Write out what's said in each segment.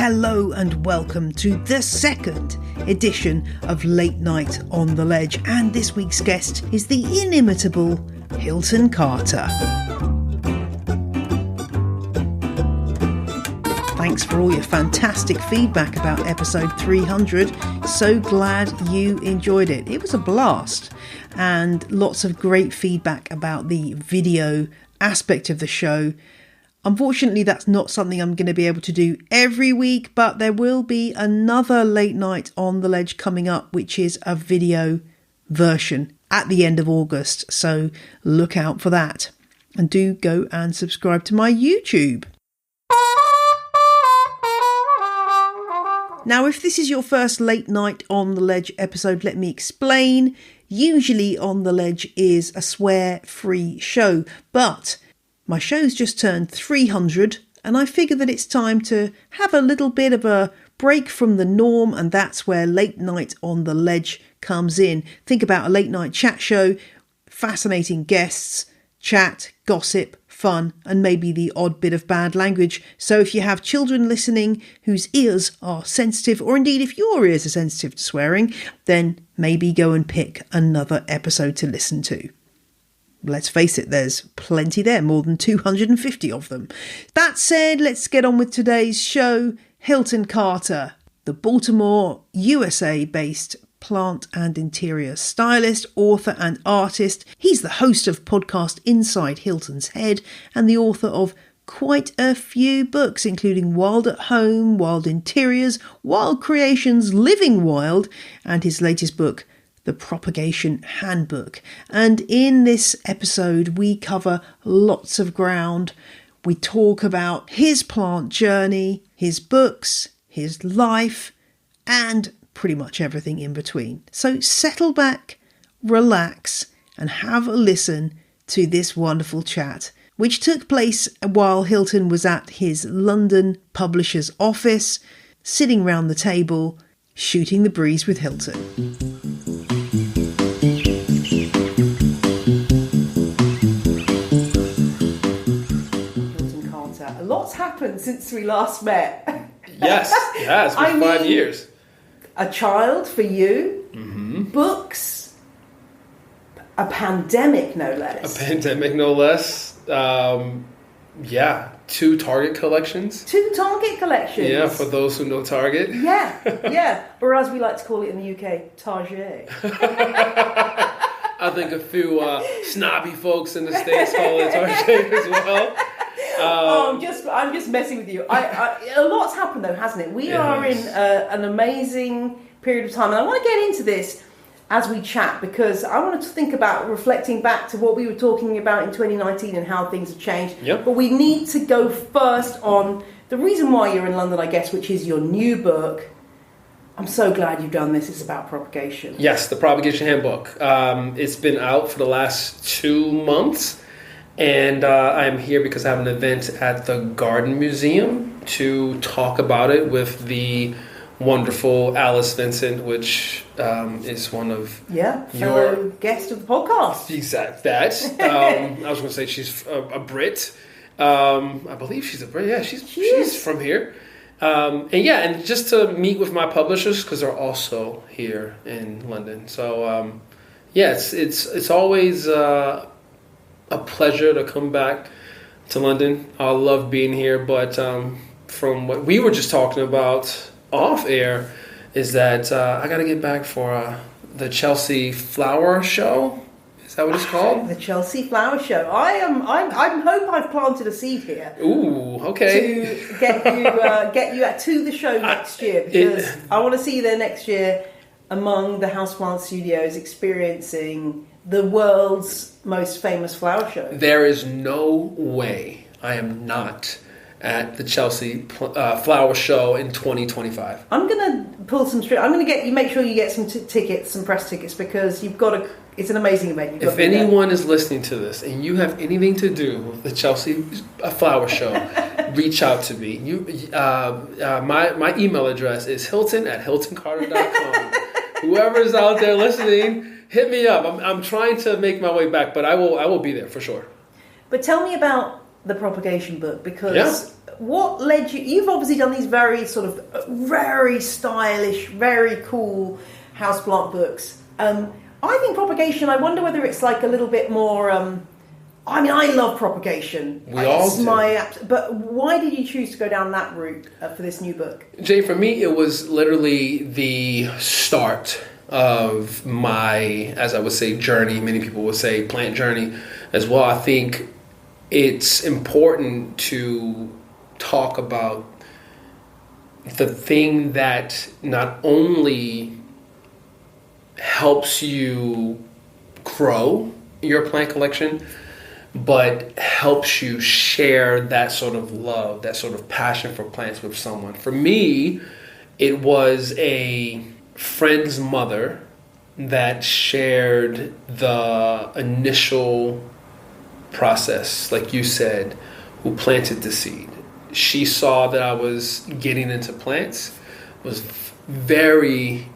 Hello and welcome to the second edition of Late Night on the Ledge, and this week's guest is the inimitable Hilton Carter. Thanks for all your fantastic feedback about episode 300. So glad you enjoyed it. It was a blast, and lots of great feedback about the video aspect of the show. Unfortunately, that's not something I'm going to be able to do every week, but there will be another Late Night on the Ledge coming up, which is a video version at the end of August. So look out for that. And do go and subscribe to my YouTube. Now, if this is your first Late Night on the Ledge episode, let me explain. Usually On the Ledge is a swear-free show, but my show's just turned 300, and I figure that it's time to have a little bit of a break from the norm, and that's where Late Night on the Ledge comes in. Think about a late night chat show, fascinating guests, chat, gossip, fun, and maybe the odd bit of bad language. So if you have children listening whose ears are sensitive, or indeed if your ears are sensitive to swearing, then maybe go and pick another episode to listen to. Let's face it, there's plenty there, more than 250 of them. That said, let's get on with today's show. Hilton Carter, the Baltimore, USA-based plant and interior stylist, author and artist. He's the host of podcast Inside Hilton's Head and the author of quite a few books, including Wild at Home, Wild Interiors, Wild Creations, Living Wild, and his latest book, The Propagation Handbook. And in this episode, we cover lots of ground. We talk about his plant journey, his books, his life, and pretty much everything in between. So settle back, relax, and have a listen to this wonderful chat, which took place while Hilton was at his London publisher's office, sitting round the table, shooting the breeze with Hilton. A lot's happened since we last met. Yes, yeah, it's been 5 years. A child for you, books, a pandemic no less. A pandemic no less. Yeah, 2 Target collections. 2 Target collections. Yeah, for those who know Target. Yeah. Or as we like to call it in the UK, Target. I think a few snobby folks in the States call it Target as well. I'm just messing with you. A lot's happened though, hasn't it? We are in an amazing period of time, and I want to get into this as we chat because I wanted to think about reflecting back to what we were talking about in 2019 and how things have changed. Yep. But we need to go first on the reason why you're in London, I guess, which is your new book. I'm so glad you've done this. It's about propagation. Yes, the Propagation Handbook. It's been out for the last 2 months. And I'm here because I have an event at the Garden Museum to talk about it with the wonderful Alice Vincent, which is one of fellow guest of the podcast. Exact that. I was going to say she's a Brit. I believe she's a Brit. Yeah, she's from here. And just to meet with my publishers because they're also here in London. So it's always a pleasure to come back to London. I love being here, but from what we were just talking about off air is that I got to get back for the Chelsea Flower Show. Is that what it's called? The Chelsea Flower Show. I hope I've planted a seed here. Ooh, okay. To get you to the show next year because I want to see you there next year among the Houseplant Studios experiencing the world's most famous flower show. There is no way I am not at the Chelsea Flower Show in 2025. I'm going to pull some strings. I'm going to get you. Make sure you get some tickets, some press tickets, because you've got to. It's an amazing event. If anyone is listening to this and you have anything to do with the Chelsea Flower Show, reach out to me. My email address is hilton@hiltoncarter.com. Whoever's out there listening, hit me up. I'm trying to make my way back, but I will be there for sure. But tell me about the propagation book, because what led you've obviously done these very sort of very stylish, very cool houseplant books. I think propagation, I wonder whether it's like a little bit more, I mean, I love propagation. We all do. But why did you choose to go down that route for this new book? Jay, for me, it was literally the start of my, as I would say, journey. Many people would say plant journey as well. I think it's important to talk about the thing that not only helps you grow your plant collection, but helps you share that sort of love, that sort of passion for plants with someone. For me, it was a friend's mother that shared the initial process, like you said, who planted the seed. She saw that I was getting into plants, was very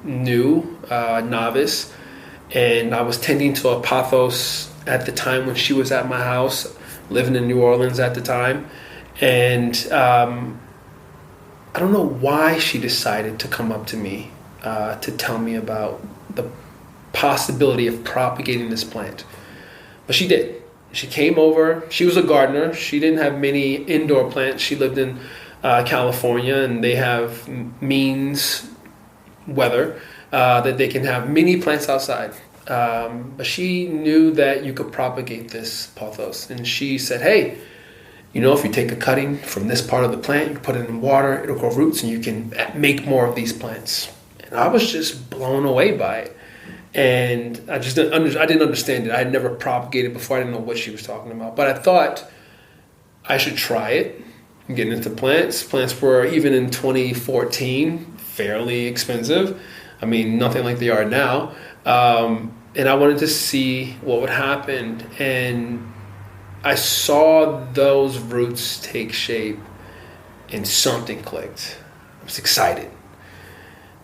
new, novice, and I was tending to a pothos at the time when she was at my house, living in New Orleans at the time. And I don't know why she decided to come up to me to tell me about the possibility of propagating this plant. But she did. She came over. She was a gardener. She didn't have many indoor plants. She lived in California, and they have means weather that they can have many plants outside. But she knew that you could propagate this pothos. And she said, hey, you know, if you take a cutting from this part of the plant, you put it in water, it'll grow roots, and you can make more of these plants. And I was just blown away by it. And I didn't understand it. I had never propagated before. I didn't know what she was talking about. But I thought I should try it. I'm getting into plants. Plants were, even in 2014, fairly expensive. I mean, nothing like they are now. And I wanted to see what would happen. And I saw those roots take shape, and something clicked. I was excited.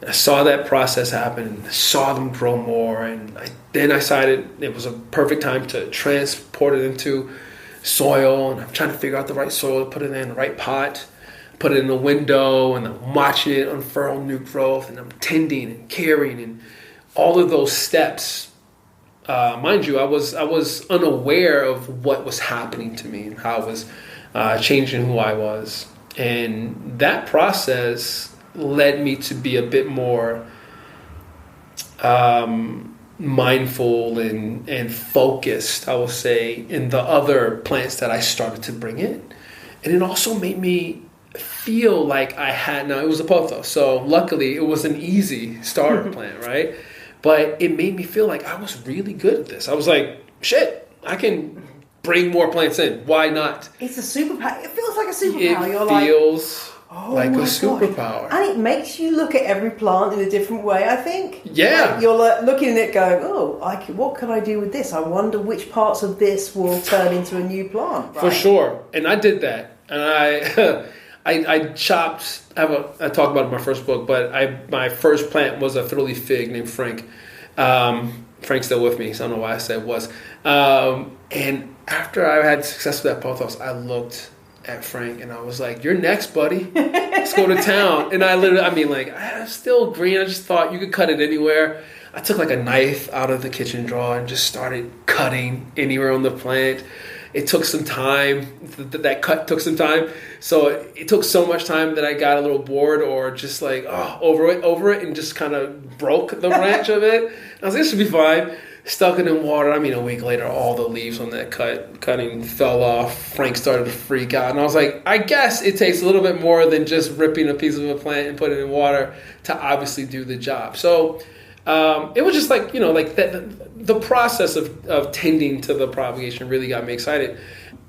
I saw that process happen, and I saw them grow more, and then I decided it was a perfect time to transport it into soil, and I'm trying to figure out the right soil to put it in, the right pot, put it in a window, and I'm watching it unfurl new growth, and I'm tending and caring, and all of those steps. Mind you, I was unaware of what was happening to me and how it was changing who I was, and that process led me to be a bit more mindful and focused, I will say, in the other plants that I started to bring in. And it also made me feel like I had, now it was a pothos, so luckily it was an easy starter plant, right? But it made me feel like I was really good at this. I was like, shit, I can bring more plants in. Why not? It's a superpower. It feels like a superpower. It feels like a superpower. And it makes you look at every plant in a different way, I think. Yeah. Like you're looking at it going, what can I do with this? I wonder which parts of this will turn into a new plant. Right? For sure. And I did that. And I chopped, I talked about it in my first book, but my first plant was a fiddle-leaf fig named Frank. Frank's still with me, so I don't know why I said was. And after I had success with that pothos, I looked at Frank and I was like, you're next, buddy. Let's go to town. And I was still green. I just thought you could cut it anywhere. I took like a knife out of the kitchen drawer and just started cutting anywhere on the plant. It took some time. That cut took some time. So it took so much time that I got a little bored or just like, over it, and just kind of broke the branch of it. I was like, this should be fine. Stuck it in water. A week later, all the leaves on that cutting fell off. Frank started to freak out. And I was like, I guess it takes a little bit more than just ripping a piece of a plant and putting it in water to obviously do the job. So it was just like, the process of tending to the propagation really got me excited.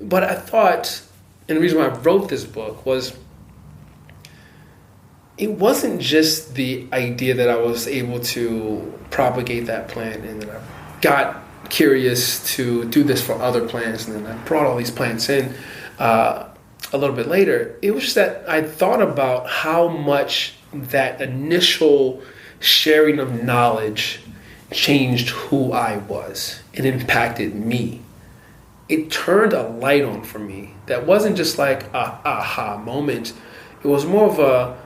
But I thought, and the reason why I wrote this book was, it wasn't just the idea that I was able to propagate that plant and then I got curious to do this for other plants, and then I brought all these plants in a little bit later. It was just that I thought about how much that initial sharing of knowledge changed who I was. It impacted me. it turned a light on for me that wasn't just like a aha moment. It was more of a,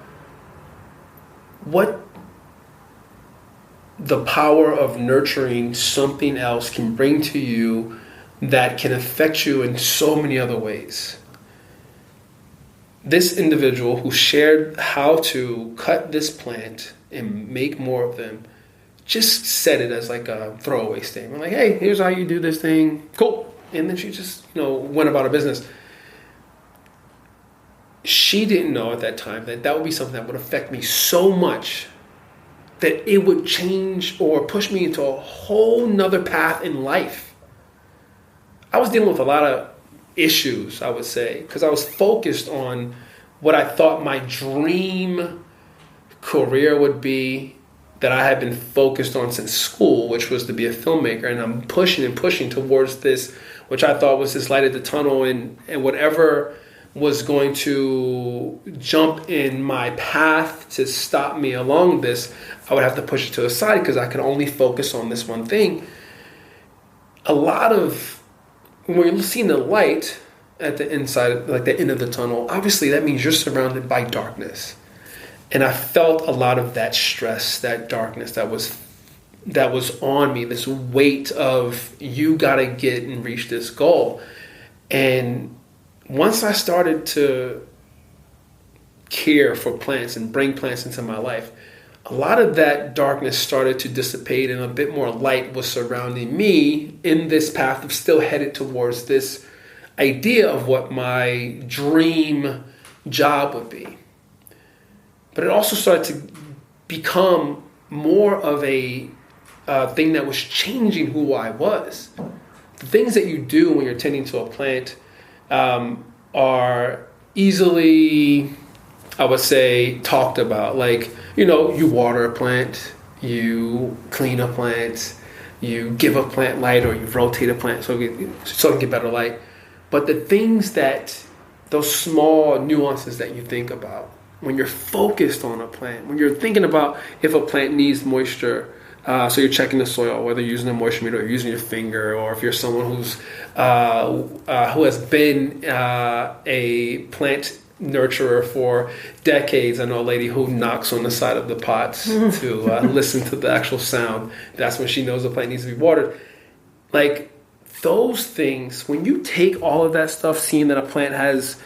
what the power of nurturing something else can bring to you that can affect you in so many other ways. This individual who shared how to cut this plant and make more of them just said it as like a throwaway statement. Like, hey, here's how you do this thing. Cool. And then she just, went about her business. She didn't know at that time that that would be something that would affect me so much that it would change or push me into a whole nother path in life. I was dealing with a lot of issues, I would say, because I was focused on what I thought my dream career would be, that I had been focused on since school, which was to be a filmmaker. And I'm pushing and pushing towards this, which I thought was this light at the tunnel, and whatever was going to jump in my path to stop me along this, I would have to push it to the side because I could only focus on this one thing. A lot of, when you're seeing the light at the inside, like the end of the tunnel, obviously that means you're surrounded by darkness. And I felt a lot of that stress, that darkness that was on me, this weight of, you got to get and reach this goal. And once I started to care for plants and bring plants into my life, a lot of that darkness started to dissipate and a bit more light was surrounding me in this path of still headed towards this idea of what my dream job would be. But it also started to become more of a thing that was changing who I was. The things that you do when you're tending to a plant are easily, I would say, talked about. Like, you water a plant, you clean a plant, you give a plant light, or you rotate a plant so it can get better light. But the things those small nuances that you think about, when you're focused on a plant, when you're thinking about if a plant needs moisture, so you're checking the soil, whether you're using a moisture meter or using your finger, or if you're someone who has been a plant nurturer for decades. I know a lady who knocks on the side of the pots to listen to the actual sound. That's when she knows the plant needs to be watered. Like, those things, when you take all of that stuff, seeing that a plant has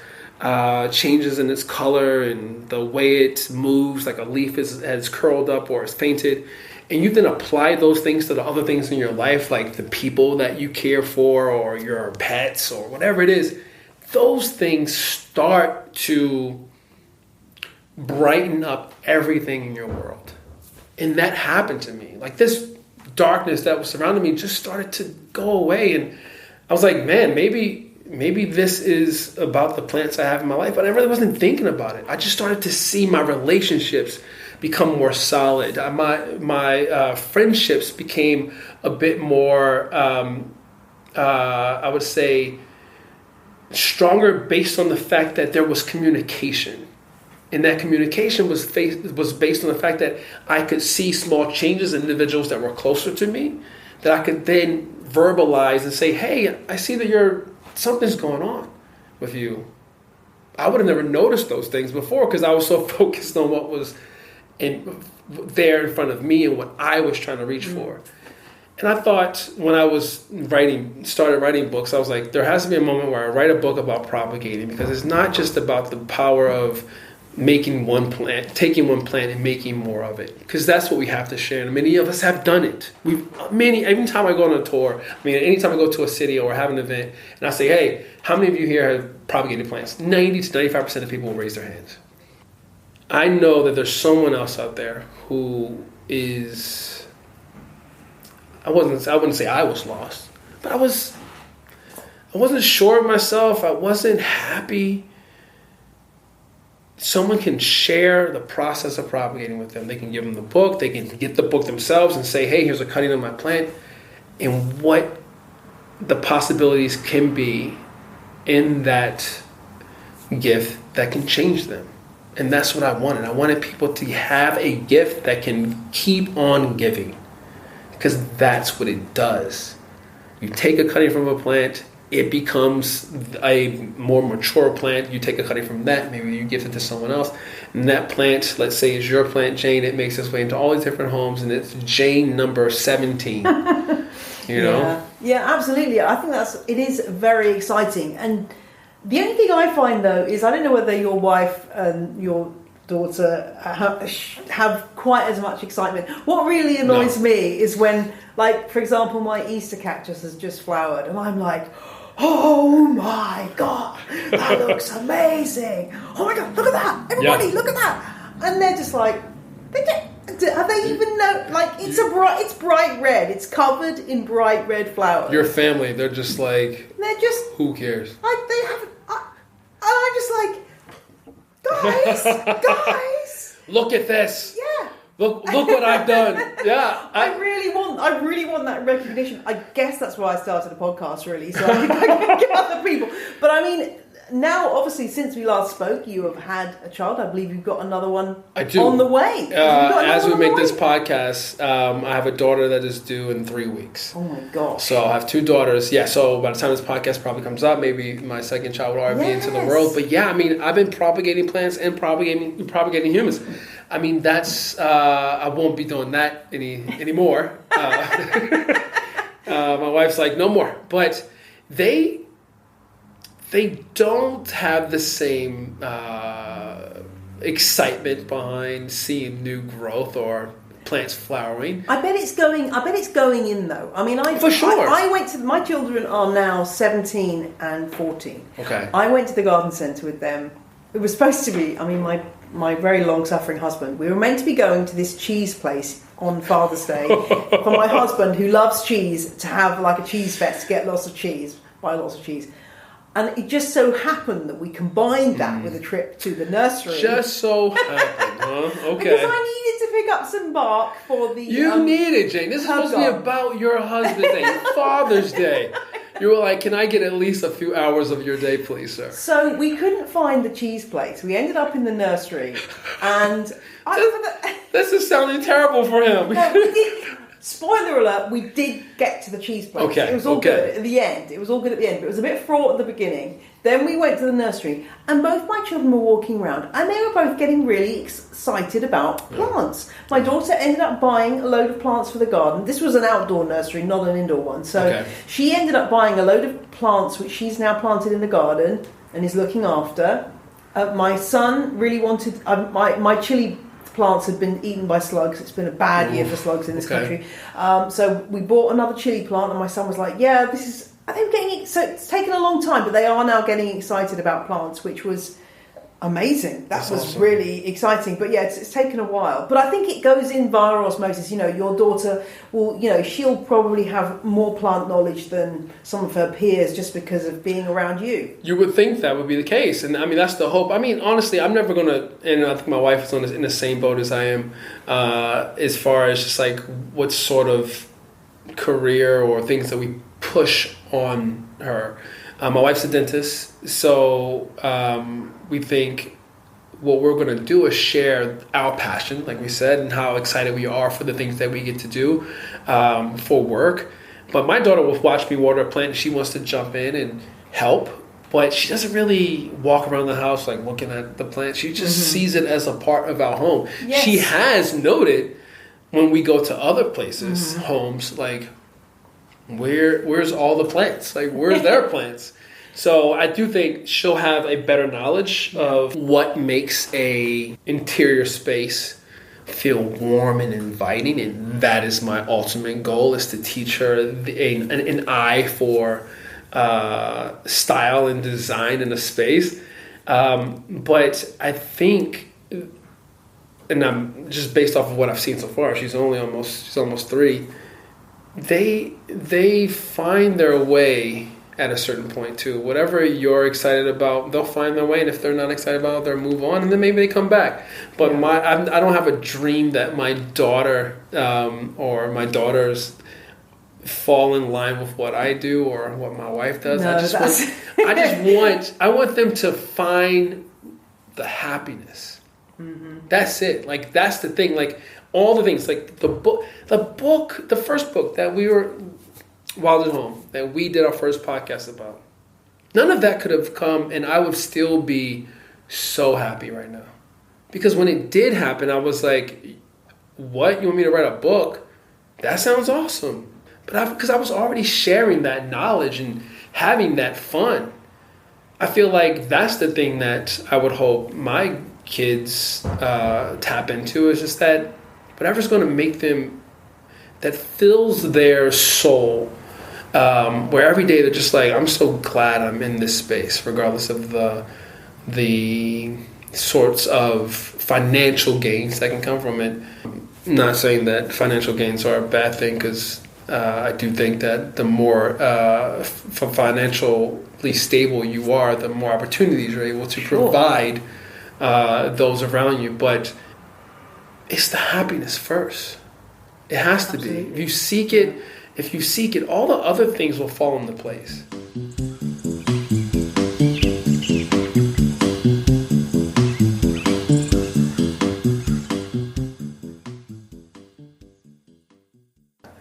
changes in its color and the way it moves, like a leaf has curled up or is painted, and you then apply those things to the other things in your life, like the people that you care for or your pets or whatever it is, those things start to brighten up everything in your world. And that happened to me. Like, this darkness that was surrounding me just started to go away, and I was like, man, maybe this is about the plants I have in my life, but I really wasn't thinking about it. I just started to see my relationships become more solid. My friendships became a bit more, I would say, stronger based on the fact that there was communication. And that communication was based on the fact that I could see small changes in individuals that were closer to me, that I could then verbalize and say, hey, I see that something's going on with you. I would have never noticed those things before because I was so focused on what was there in front of me and what I was trying to reach for. And I thought, when I started writing books, I was like, there has to be a moment where I write a book about propagating, because it's not just about the power of taking one plant and making more of it, because that's what we have to share. And many of us have done it. Every time I go on a tour, anytime I go to a city or have an event, and I say, hey, how many of you here have propagated plants? 90 to 95% of people will raise their hands. I know that there's someone else out there who is, I wouldn't say I was lost, but I wasn't sure of myself. I wasn't happy. Someone can share the process of propagating with them. They can give them the book. They can get the book themselves and say, hey, here's a cutting of my plant, and what the possibilities can be in that gift that can change them. And that's what I wanted. I wanted people to have a gift that can keep on giving, because that's what it does. You take a cutting from a plant, it becomes a more mature plant. You take a cutting from that, maybe you give it to someone else. And that plant, let's say is your plant, Jane, it makes its way into all these different homes, and it's Jane number 17. You know? Yeah, absolutely. I think it is very exciting. And the only thing I find, though, is I don't know whether your wife and your daughter have quite as much excitement. What really annoys me is when, like, for example, my Easter cactus has just flowered, and I'm like, oh my God, that looks amazing. Oh my God, look at that. Everybody, look at that. And they're just like, have they even know? Like, it's bright red. It's covered in bright red flowers. Your family, they're just like, who cares? Like, they haven't, and I'm just like, guys, look at this. Yeah. Look what I've done. Yeah. I really want that recognition. I guess that's why I started a podcast, really, so I can get other people. But I mean, now, obviously, since we last spoke, you have had a child. I believe you've got another one on the way. As we make this podcast, I have a daughter that is due in 3 weeks. Oh my gosh. So I have 2 daughters. Yeah, so by the time this podcast probably comes up, maybe my second child will already be into the world. But yeah, I mean, I've been propagating plants and propagating humans. I mean, that's, I won't be doing that anymore. My wife's like, no more. But they don't have the same excitement behind seeing new growth or plants flowering. I bet it's going in, though. I mean, for sure. I went to, my children are now 17 and 14. Okay. I went to the garden centre with them. It was supposed to be, I mean, my very long-suffering husband, we were meant to be going to this cheese place on Father's Day for my husband, who loves cheese, to have like a cheese fest, get lots of cheese, buy lots of cheese. And it just so happened that we combined that with a trip to the nursery. Just so happened, huh? Okay. Because I needed to pick up some bark for the... You need it, Jane. This is supposed to be about your husband's day, Father's Day. You were like, can I get at least a few hours of your day, please, sir? So we couldn't find the cheese place. We ended up in the nursery, and... This is sounding terrible for him. No, spoiler alert, we did get to the cheese place. Okay. It was all good at the end. It was all good at the end, but it was a bit fraught at the beginning. Then we went to the nursery, and both my children were walking around, and they were both getting really excited about plants. My daughter ended up buying a load of plants for the garden. This was an outdoor nursery, not an indoor one. So she ended up buying a load of plants, which she's now planted in the garden and is looking after. My son really wanted... my chili plants had been eaten by slugs. It's been a bad year for slugs in this country. So we bought another chili plant, and my son was like, yeah, this is... I think so it's taken a long time, but they are now getting excited about plants, which was amazing. That was awesome. Really exciting. But yeah, it's taken a while. But I think it goes in via osmosis. You know, your daughter will, she'll probably have more plant knowledge than some of her peers just because of being around you. You would think that would be the case. And I mean, that's the hope. I mean, honestly, I'm never going to, and I think my wife is in the same boat as I am, as far as just like what sort of career or things that we push on her. My wife's a dentist, so we think what we're going to do is share our passion, like we said, and how excited we are for the things that we get to do for work. But my daughter will watch me water a plant, and she wants to jump in and help, but she doesn't really walk around the house like looking at the plant. She just sees it as a part of our home. Yes. She has noted when we go to other places, homes, like, where's all the plants? Like, where's their plants? So I do think she'll have a better knowledge of what makes a interior space feel warm and inviting, and that is my ultimate goal, is to teach her an eye for style and design in a space. But I think, and I'm just based off of what I've seen so far, she's almost 3. They find their way at a certain point too. Whatever you're excited about, they'll find their way, and if they're not excited about it, they'll move on, and then maybe they come back. But I don't have a dream that my daughter or my daughters fall in line with what I do or what my wife does. No, I want them to find the happiness. That's it. Like, that's the thing. Like, all the things, like the first book that we were, Wild at Home, that we did our first podcast about, None of that could have come, and I would still be so happy right now. Because when it did happen, I was like, what? You want me to write a book? That sounds awesome. But because I was already sharing that knowledge and having that fun. I feel like that's the thing that I would hope my kids tap into, is just that whatever's going to make them, that fills their soul, where every day they're just like, I'm so glad I'm in this space, regardless of the sorts of financial gains that can come from it. I'm not saying that financial gains are a bad thing, because I do think that the more financially stable you are, the more opportunities you're able to provide those around you. But it's the happiness first. It has to be. If you seek it, all the other things will fall into place.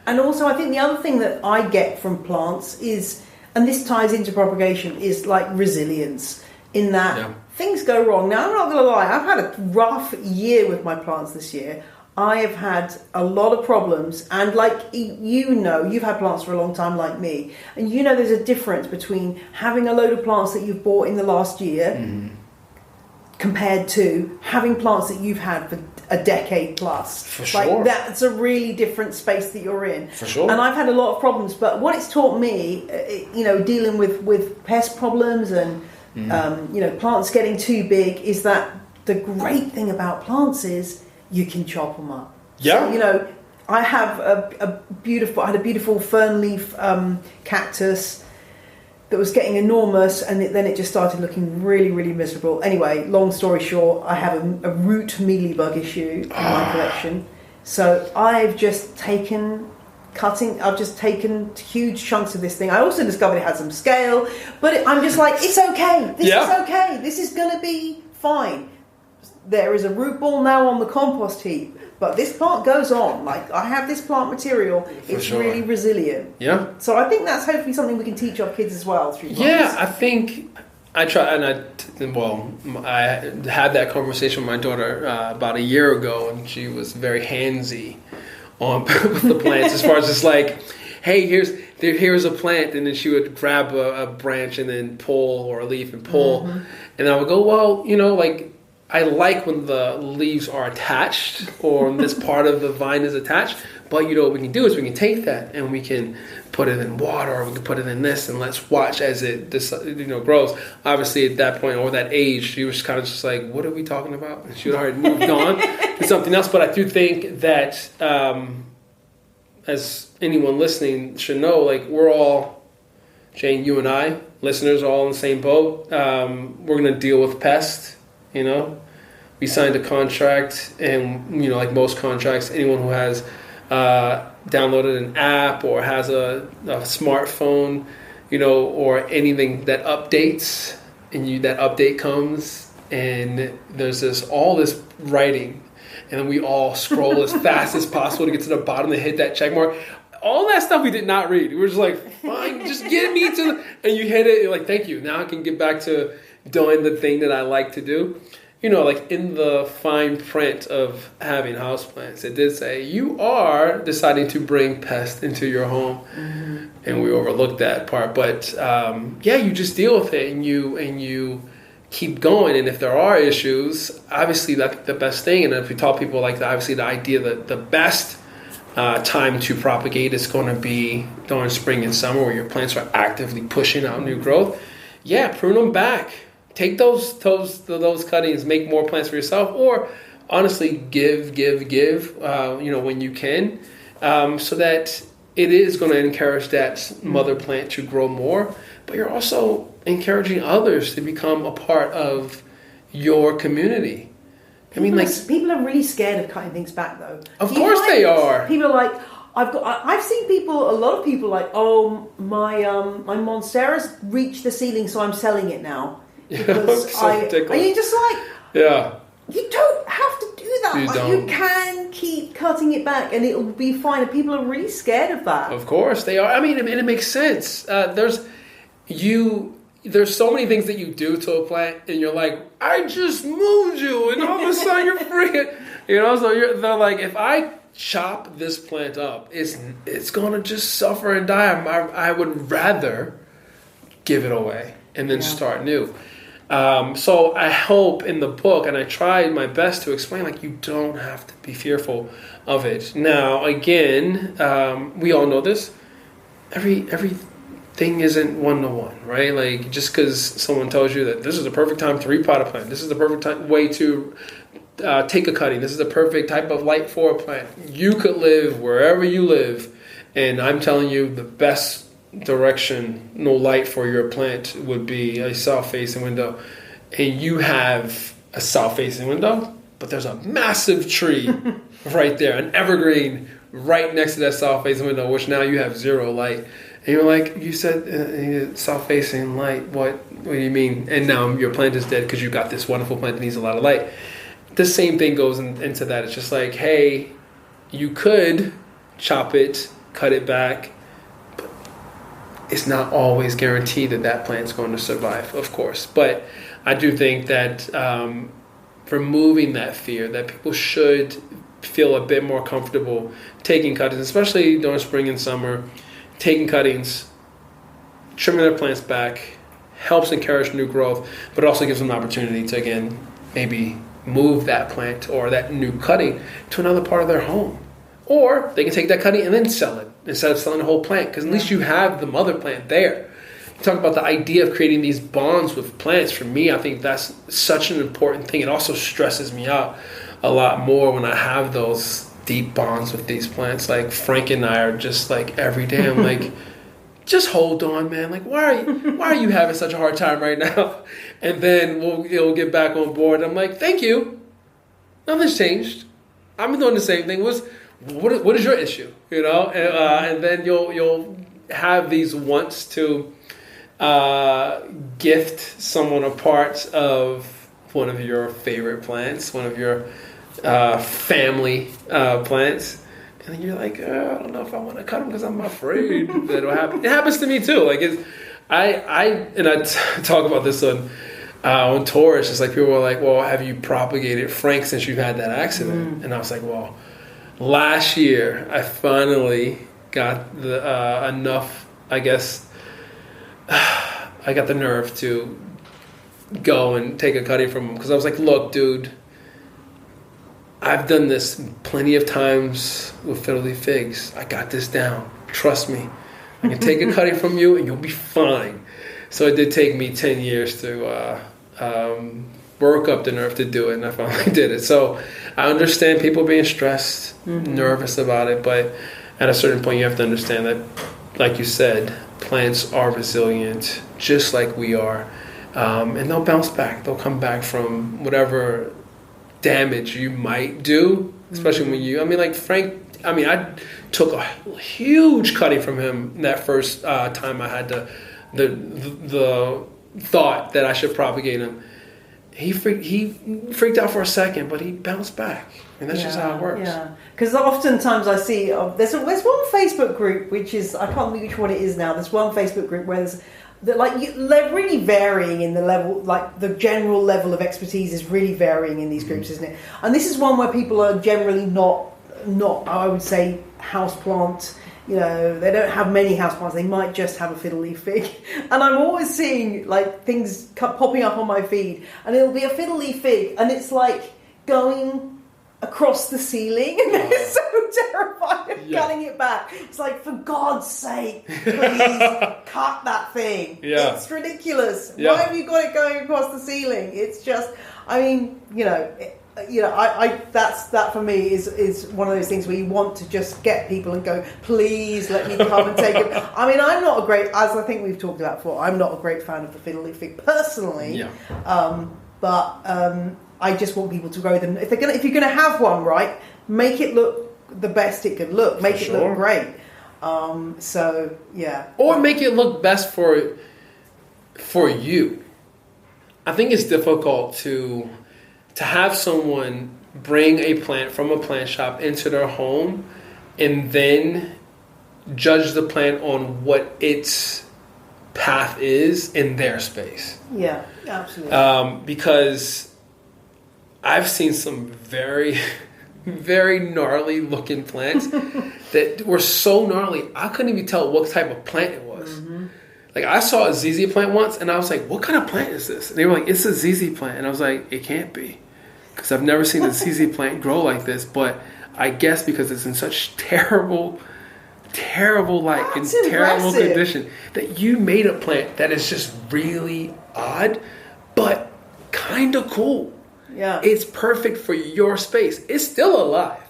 And also, I think the other thing that I get from plants is, and this ties into propagation, is like resilience, in that things go wrong. Now, I'm not going to lie, I've had a rough year with my plants this year. I have had a lot of problems, and like you've had plants for a long time like me, and there's a difference between having a load of plants that you've bought in the last year compared to having plants that you've had for a decade plus. For sure. Like, that's a really different space that you're in. For sure. And I've had a lot of problems, but what it's taught me, dealing with pest problems and, plants getting too big, is that the great thing about plants is you can chop them up. Yeah. So, I have a beautiful fern leaf cactus that was getting enormous, and then it just started looking really, really miserable. Anyway, long story short, I have a root mealybug issue in my collection. So I've just taken huge chunks of this thing. I also discovered it had some scale, but I'm just like, it's okay. This is okay. This is going to be fine. There is a root ball now on the compost heap. But this plant goes on. Like, I have this plant material. It's really resilient. Yeah. So I think that's hopefully something we can teach our kids as well through plants. Yeah, I think I try, and I had that conversation with my daughter about a year ago, and she was very handsy on with the plants, as far as just like, hey, here's a plant, and then she would grab a branch and then pull, or a leaf and pull, and I would go, well, like, I like when the leaves are attached, or this part of the vine is attached. But what we can do is we can take that and we can put it in water, or we can put it in this, and let's watch as it grows. Obviously, at that point, or that age, she was kind of just like, "What are we talking about?" And she had already moved on to something else. But I do think that, as anyone listening should know, like, we're all, Jane, you and I, listeners, are all in the same boat. We're going to deal with pests. We signed a contract, and like most contracts, anyone who has downloaded an app or has a smartphone, or anything that updates, and that update comes, and there's all this writing, and then we all scroll as fast as possible to get to the bottom to hit that check mark. All that stuff we did not read. We were just like, fine, just get me to and you hit it, you're like, thank you. Now I can get back to doing the thing that I like to do. Like in the fine print of having houseplants, it did say, you are deciding to bring pests into your home. And we overlooked that part. But you just deal with it, and you keep going. And if there are issues, obviously that's the best thing. And if we tell people, like, obviously the idea that the best time to propagate is going to be during spring and summer, where your plants are actively pushing out new growth. Prune them back. Take those cuttings, make more plants for yourself, or honestly give, when you can, so that it is going to encourage that mother plant to grow more, but you're also encouraging others to become a part of your community. People are really scared of cutting things back, though. Of course they are. People are like, I've seen a lot of people like, oh, my Monstera's reached the ceiling, so I'm selling it now. Because and you're just like, you don't have to do that. You can keep cutting it back, and it'll be fine. And people are really scared of that. Of course they are. And it makes sense. there's so many things that you do to a plant, and you're like, I just moved you, and all of a sudden you're freaking, so they're like, if I chop this plant up, it's gonna just suffer and die. I would rather give it away and then start new. So I hope in the book, and I tried my best to explain, like, you don't have to be fearful of it. Now, again, we all know this. Everything isn't one-to-one, right? Like, just because someone tells you that this is the perfect time to repot a plant, this is the perfect way to take a cutting, this is the perfect type of light for a plant. You could live wherever you live, and I'm telling you the best directional light for your plant would be a south-facing window. And you have a south-facing window, but there's a massive tree right there, an evergreen right next to that south-facing window, which now you have zero light. And you're like, you said south-facing light, what do you mean? And now your plant is dead because you got this wonderful plant that needs a lot of light. The same thing goes into that. It's just like, hey, you could chop it, cut it back, but it's not always guaranteed that plant's going to survive, of course. But I do think that removing that fear, that people should feel a bit more comfortable taking cuttings, especially during spring and summer, taking cuttings, trimming their plants back, helps encourage new growth, but also gives them an opportunity to, again, maybe move that plant or that new cutting to another part of their home. Or they can take that cutting and then sell it instead of selling the whole plant, because at least you have the mother plant there. You talk about the idea of creating these bonds with plants. For me, I think that's such an important thing. It also stresses me out a lot more when I have those deep bonds with these plants. Like Frank and I are just like every day, I'm like, just hold on, man. Like, why are you having such a hard time right now? And then we'll get back on board. I'm like, thank you. Nothing's changed. I've been doing the same thing. What is your issue? And then you'll have these wants to gift someone a part of one of your favorite plants, one of your family plants. And then you're like, I don't know if I want to cut them because I'm afraid that it'll happen. It happens to me too. Like, I talk about this on tour. It's just like people are like, well, have you propagated Frank since you've had that accident? And I was like, well, last year I finally got enough, I guess, I got the nerve to go and take a cutting from him, because I was like, look, dude, I've done this plenty of times with fiddle leaf figs. I got this down. Trust me. I can take a cutting from you and you'll be fine. So it did take me 10 years to work up the nerve to do it, and I finally did it. So I understand people being stressed, nervous about it, but at a certain point you have to understand that, like you said, plants are resilient just like we are. And they'll bounce back. They'll come back from whatever damage you might do, especially when you, like Frank, I took a huge cutting from him that first time I had the thought that I should propagate him. He freaked out for a second, but he bounced back, and that's just how it works. Yeah, because oftentimes I see there's one Facebook group, which is, I can't remember which one it is now. There's one Facebook group where they're really varying in the level, like the general level of expertise is really varying in these groups, isn't it? And this is one where people are generally not I would say houseplant. They don't have many houseplants. They might just have a fiddle leaf fig. And I'm always seeing like things popping up on my feed, and it'll be a fiddle leaf fig, and it's like going across the ceiling, and they're so terrified of cutting it back. It's like, for God's sake, please cut that thing. Yeah. It's ridiculous. Yeah. Why have you got it going across the ceiling? It's just, that for me is one of those things where you want to just get people and go, please let me come and take it. I'm not a great, as I think we've talked about before, I'm not a great fan of the fiddle leaf fig personally. Yeah. But I just want people to grow them. If you're gonna have one, right, make it look the best it can look. Make it look great. So yeah. Or make it look best for you. I think it's difficult to have someone bring a plant from a plant shop into their home and then judge the plant on what its path is in their space. Yeah, absolutely. Because I've seen some very, very gnarly looking plants that were so gnarly, I couldn't even tell what type of plant it was. Mm-hmm. Like, I saw a ZZ plant once, and I was like, what kind of plant is this? And they were like, it's a ZZ plant. And I was like, it can't be. Because I've never seen a ZZ plant grow like this. But I guess because it's in such terrible condition, that you made a plant that is just really odd, but kind of cool. Yeah. It's perfect for your space. It's still alive.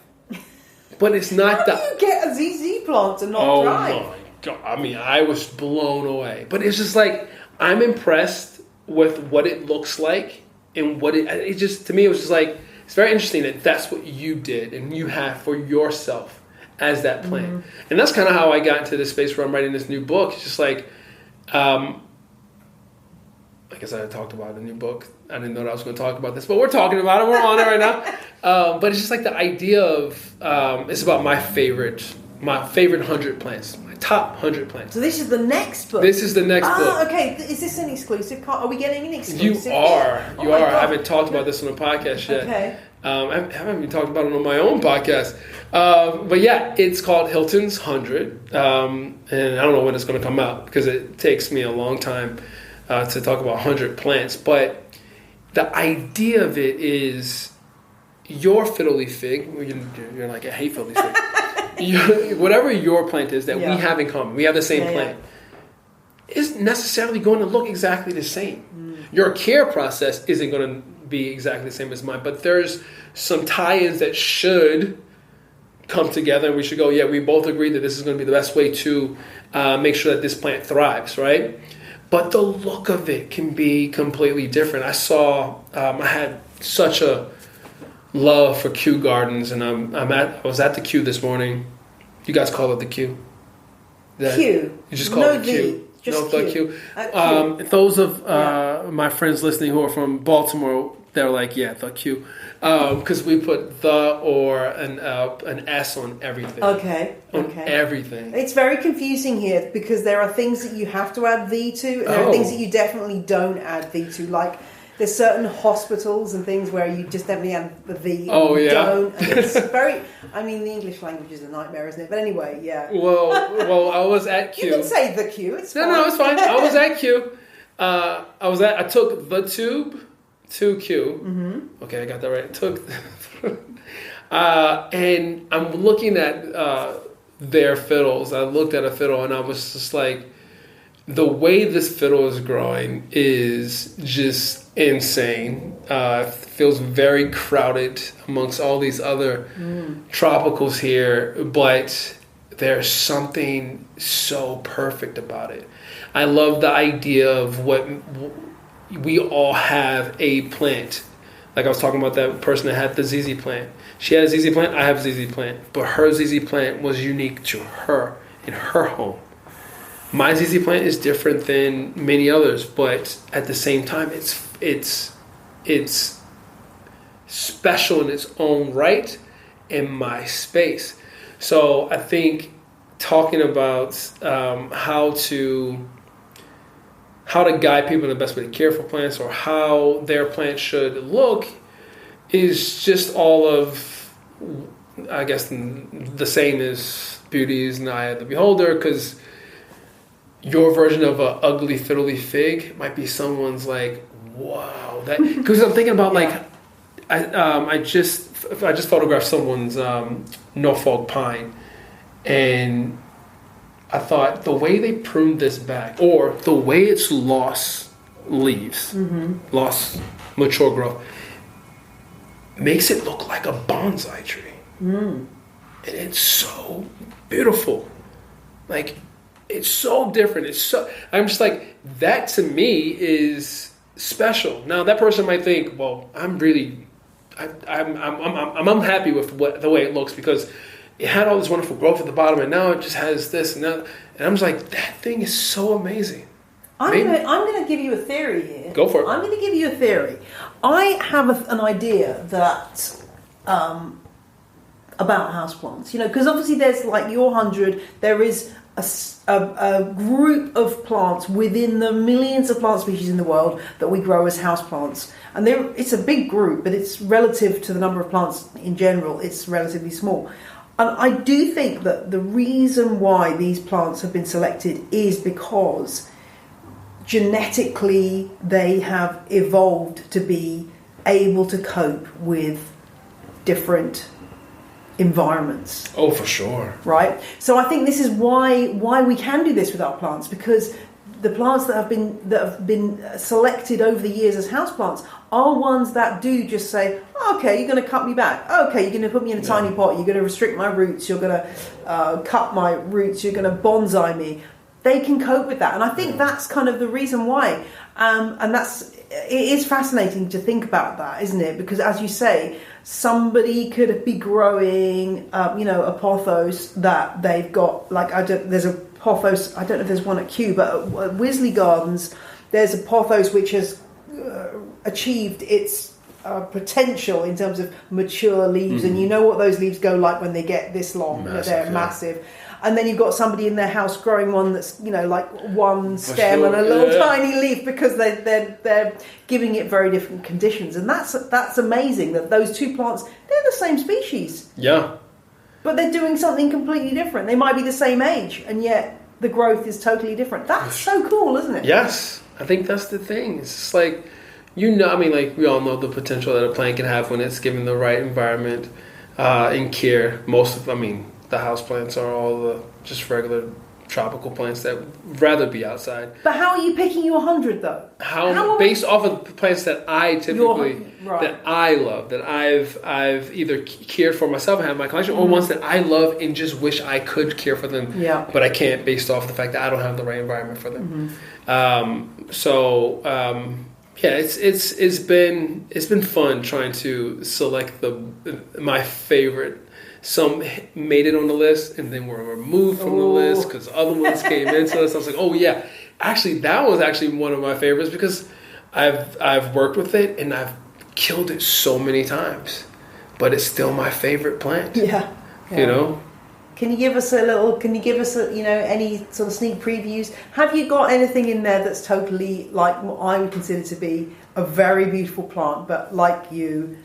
But it's not How do you get a ZZ plant to not thrive? Oh my God. I mean, I was blown away. But it's just like, I'm impressed with what it looks like, and what it just, to me, it was just like, it's very interesting that that's what you did and you have for yourself as that plant. Mm-hmm. And that's kind of how I got into this space where I'm writing this new book. It's just like, I guess I talked about a new book. I didn't know that I was going to talk about this, but we're talking about it. We're on it right now. But it's just like the idea of, it's about my favorite 100 plants. Top 100 plants. So this is the next book? This is the next book. Okay. Is this an exclusive? Are we getting an exclusive? You are. God. I haven't talked about this on the podcast yet. Okay. I haven't even talked about it on my own podcast. But yeah, it's called Hilton's 100. And I don't know when it's going to come out because it takes me a long time to talk about 100 plants. But the idea of it is your fiddly fig. You're like, I hate fiddly fig. Whatever your plant is that we have in common, we have the same plant, isn't necessarily going to look exactly the same. Your care process isn't going to be exactly the same as mine, but there's some tie-ins that should come together, and we should go, we both agree that this is going to be the best way to make sure that this plant thrives, right? But the look of it can be completely different. I had such a love for Kew Gardens, and I was at the Kew this morning. You guys call it the Kew? Kew. You just call it the Kew. Just the Kew. Those of my friends listening who are from Baltimore, they're like, the Kew, because we put the or an S on everything. Okay. On everything. It's very confusing here because there are things that you have to add the to, and there are things that you definitely don't add the to, like. There's certain hospitals and things where you just definitely add the V. Oh, yeah. Don't. And it's very... I mean, the English language is a nightmare, isn't it? But anyway, yeah. Well, I was at Q. You can say the Q. It's fine. No, it's fine. I was at Q. I took the tube to Q. Mm-hmm. Okay, I got that right. I took... and I'm looking at their fiddles. I looked at a fiddle and I was just like... The way this fiddle is growing is just insane. It feels very crowded amongst all these other tropicals here, but there's something so perfect about it. I love the idea of what we all have a plant. Like I was talking about that person that had the ZZ plant. She had a ZZ plant, I have a ZZ plant. But her ZZ plant was unique to her in her home. My ZZ plant is different than many others, but at the same time, it's special in its own right in my space. So I think talking about how to guide people in the best way to care for plants or how their plant should look is just all of, I guess, the same as beauty is in the eye of the beholder, because your version of a ugly fiddly fig might be someone's like, wow, that, because I'm thinking about like, I just photographed someone's Norfolk pine, and I thought the way they pruned this back, or the way it's lost leaves, lost mature growth, makes it look like a bonsai tree. And it's so beautiful. Like, it's so different. I'm just like, that to me is special. Now that person might think, well, I'm unhappy with the way it looks because it had all this wonderful growth at the bottom and now it just has this and that. And I'm just like, that thing is so amazing. I'm going to give you a theory here. Go for it. I'm going to give you a theory. I have an idea that about houseplants, because obviously there's like your 100, there is a group of plants within the millions of plant species in the world that we grow as houseplants. And it's a big group, but it's relative to the number of plants in general, it's relatively small. And I do think that the reason why these plants have been selected is because genetically they have evolved to be able to cope with different environments. Oh, for sure. Right? So I think this is why we can do this with our plants, because the plants that have been selected over the years as houseplants are ones that do just say, oh, okay, you're going to cut me back. Okay, you're going to put me in a tiny pot. You're going to restrict my roots. You're going to cut my roots. You're going to bonsai me. They can cope with that. And I think that's kind of the reason why. And it is fascinating to think about that, isn't it? Because as you say, somebody could be growing, a pothos that they've got, there's a pothos, I don't know if there's one at Kew, but at Wisley Gardens, there's a pothos which has achieved its potential in terms of mature leaves. And you know what those leaves go like when they get this long. They're massive. And then you've got somebody in their house growing one that's, like one stem and a little tiny leaf, because they're giving it very different conditions. And that's amazing that those two plants, they're the same species. Yeah. But they're doing something completely different. They might be the same age, and yet the growth is totally different. That's so cool, isn't it? Yes. I think that's the thing. It's just like, we all know the potential that a plant can have when it's given the right environment and care. The house plants are all the just regular tropical plants that would rather be outside. But how are you picking your 100 though? Based off of the plants that I typically that I love, that I've either cared for myself and have in my collection, or ones that I love and just wish I could care for them, but I can't based off the fact that I don't have the right environment for them. It's been fun trying to select my favorite. Some made it on the list and then were removed from the list because other ones came into us. I was like, oh yeah, actually that was actually one of my favorites because I've worked with it and I've killed it so many times, but it's still my favorite plant. Yeah. Can you give us any sort of sneak previews? Have you got anything in there that's totally like what I would consider to be a very beautiful plant, but like you,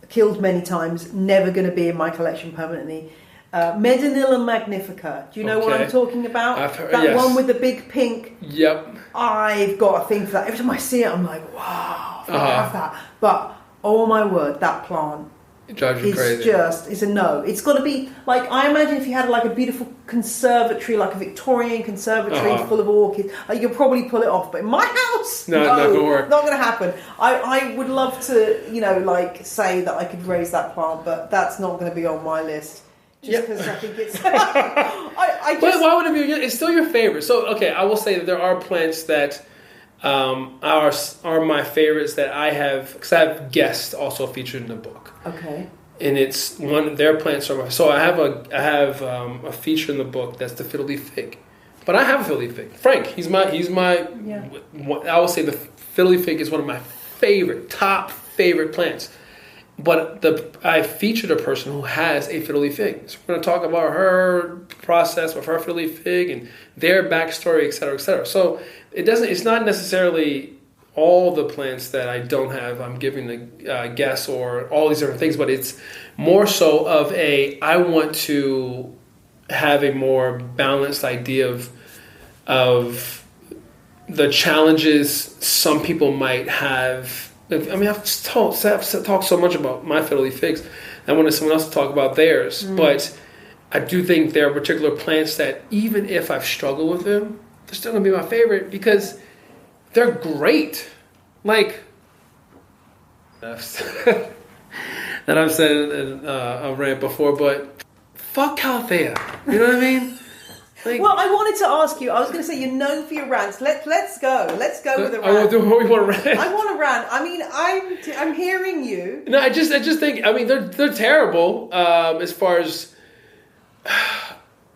killed many times, never going to be in my collection permanently? Medinilla magnifica. Do you know what I'm talking about? I've heard, that one with the big pink. Yep. I've got a thing for that. Every time I see it, I'm like, wow, I have that. But oh my word, that plant. It drives you crazy. It's a no. It's got to be like, I imagine if you had like a beautiful conservatory, like a Victorian conservatory full of orchids, you could probably pull it off. But in my house, no, not gonna work. Not gonna happen. I would love to, say that I could raise that plant, but that's not going to be on my list. Just because I think it's. But why would it be? It's still your favorite. So I will say that there are plants that are my favorites that I have, because I have guests also featured in the book. Okay. And it's one of their plants are my. So I have a feature in the book that's the fiddle-leaf fig, but I have a fiddle-leaf fig. Frank, he's my. Yeah. I will say the fiddle-leaf fig is one of my top favorite plants. But I featured a person who has a fiddle-leaf fig. So we're going to talk about her process with her fiddle-leaf fig and their backstory, et cetera, et cetera. So it's not necessarily all the plants that I don't have, I'm giving a guess or all these different things, but it's more so of I want to have a more balanced idea of the challenges some people might have. I've talked so much about my fiddle-leaf figs. I wanted someone else to talk about theirs. But I do think there are particular plants that even if I've struggled with them, they're still going to be my favorite because they're great. Like, that I've said in a rant before, but fuck calathea. You know what I mean? Well, I wanted to ask you. I was going to say you're known for your rants. Let's go. Let's go with a rant. We want to rant. I want to rant. I mean, I'm hearing you. No, I just think. I mean, they're terrible as far as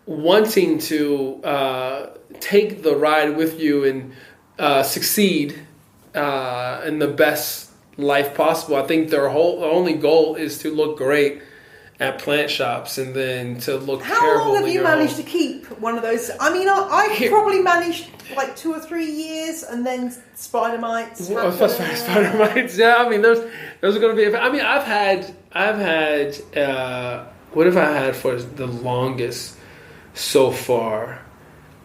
wanting to take the ride with you and succeed in the best life possible. I think their only goal is to look great at plant shops and then to look How terrible. long have you managed home. to keep one of those? I mean, I probably managed like 2 or 3 years, and then spider mites. Spider mites. Yeah, I mean, those are going to be. I mean, I've had. What have I had for the longest so far?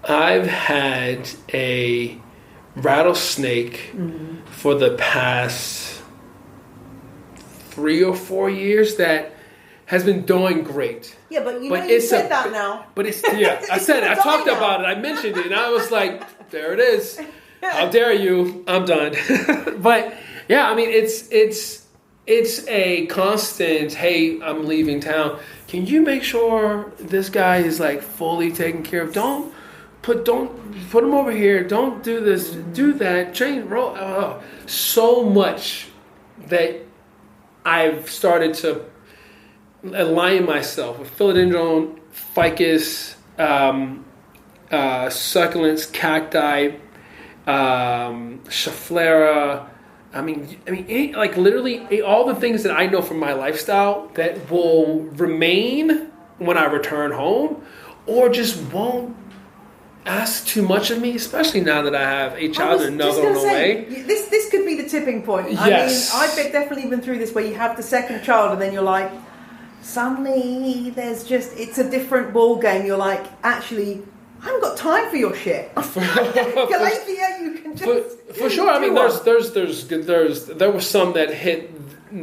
I've had a rattlesnake for the past 3 or 4 years that has been doing great. Yeah, but you said that now. But I said it. I talked about it. I mentioned it, and I was like, there it is. How dare you? I'm done. But yeah, I mean, it's a constant, hey, I'm leaving town. Can you make sure this guy is like fully taken care of? Don't put him over here. Don't do this, do that. Change, roll. So much that I've started to align myself with philodendron, ficus, succulents, cacti, schefflera. I mean, like literally all the things that I know from my lifestyle that will remain when I return home, or just won't ask too much of me, especially now that I have a child and another on the way. This could be the tipping point. Yes. I mean, I've definitely been through this where you have the second child and then you're like, suddenly it's a different ball game. You're like, actually, I haven't got time for your shit. Calathea, you can just for sure. I mean, there was some that hit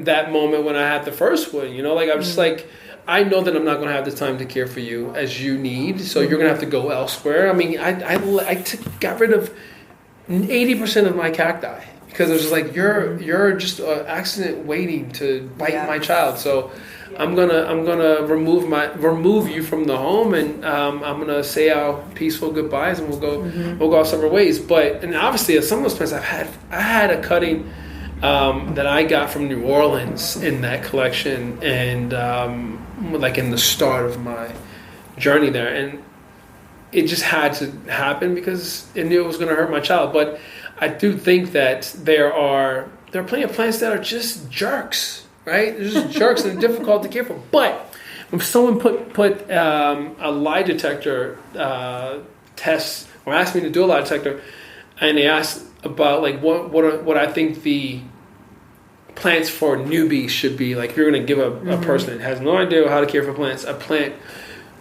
that moment when I had the first one. You know, like I was just like, I know that I'm not going to have the time to care for you as you need, so you're going to have to go elsewhere. I mean, I got rid of 80% of my cacti because I was just like, you're just an accident waiting to bite my child. So I'm gonna remove you from the home, and I'm gonna say our peaceful goodbyes, and we'll go our separate ways. And obviously, at some of those plants, I had a cutting that I got from New Orleans in that collection, and like in the start of my journey there, and it just had to happen because it knew it was going to hurt my child. But I do think that there are plenty of plants that are just jerks, right? They're just jerks and difficult to care for. But if someone put a lie detector test or asked me to do a lie detector, and they asked about like what I think the plants for newbies should be, like if you're going to give a person that has no idea how to care for plants a plant,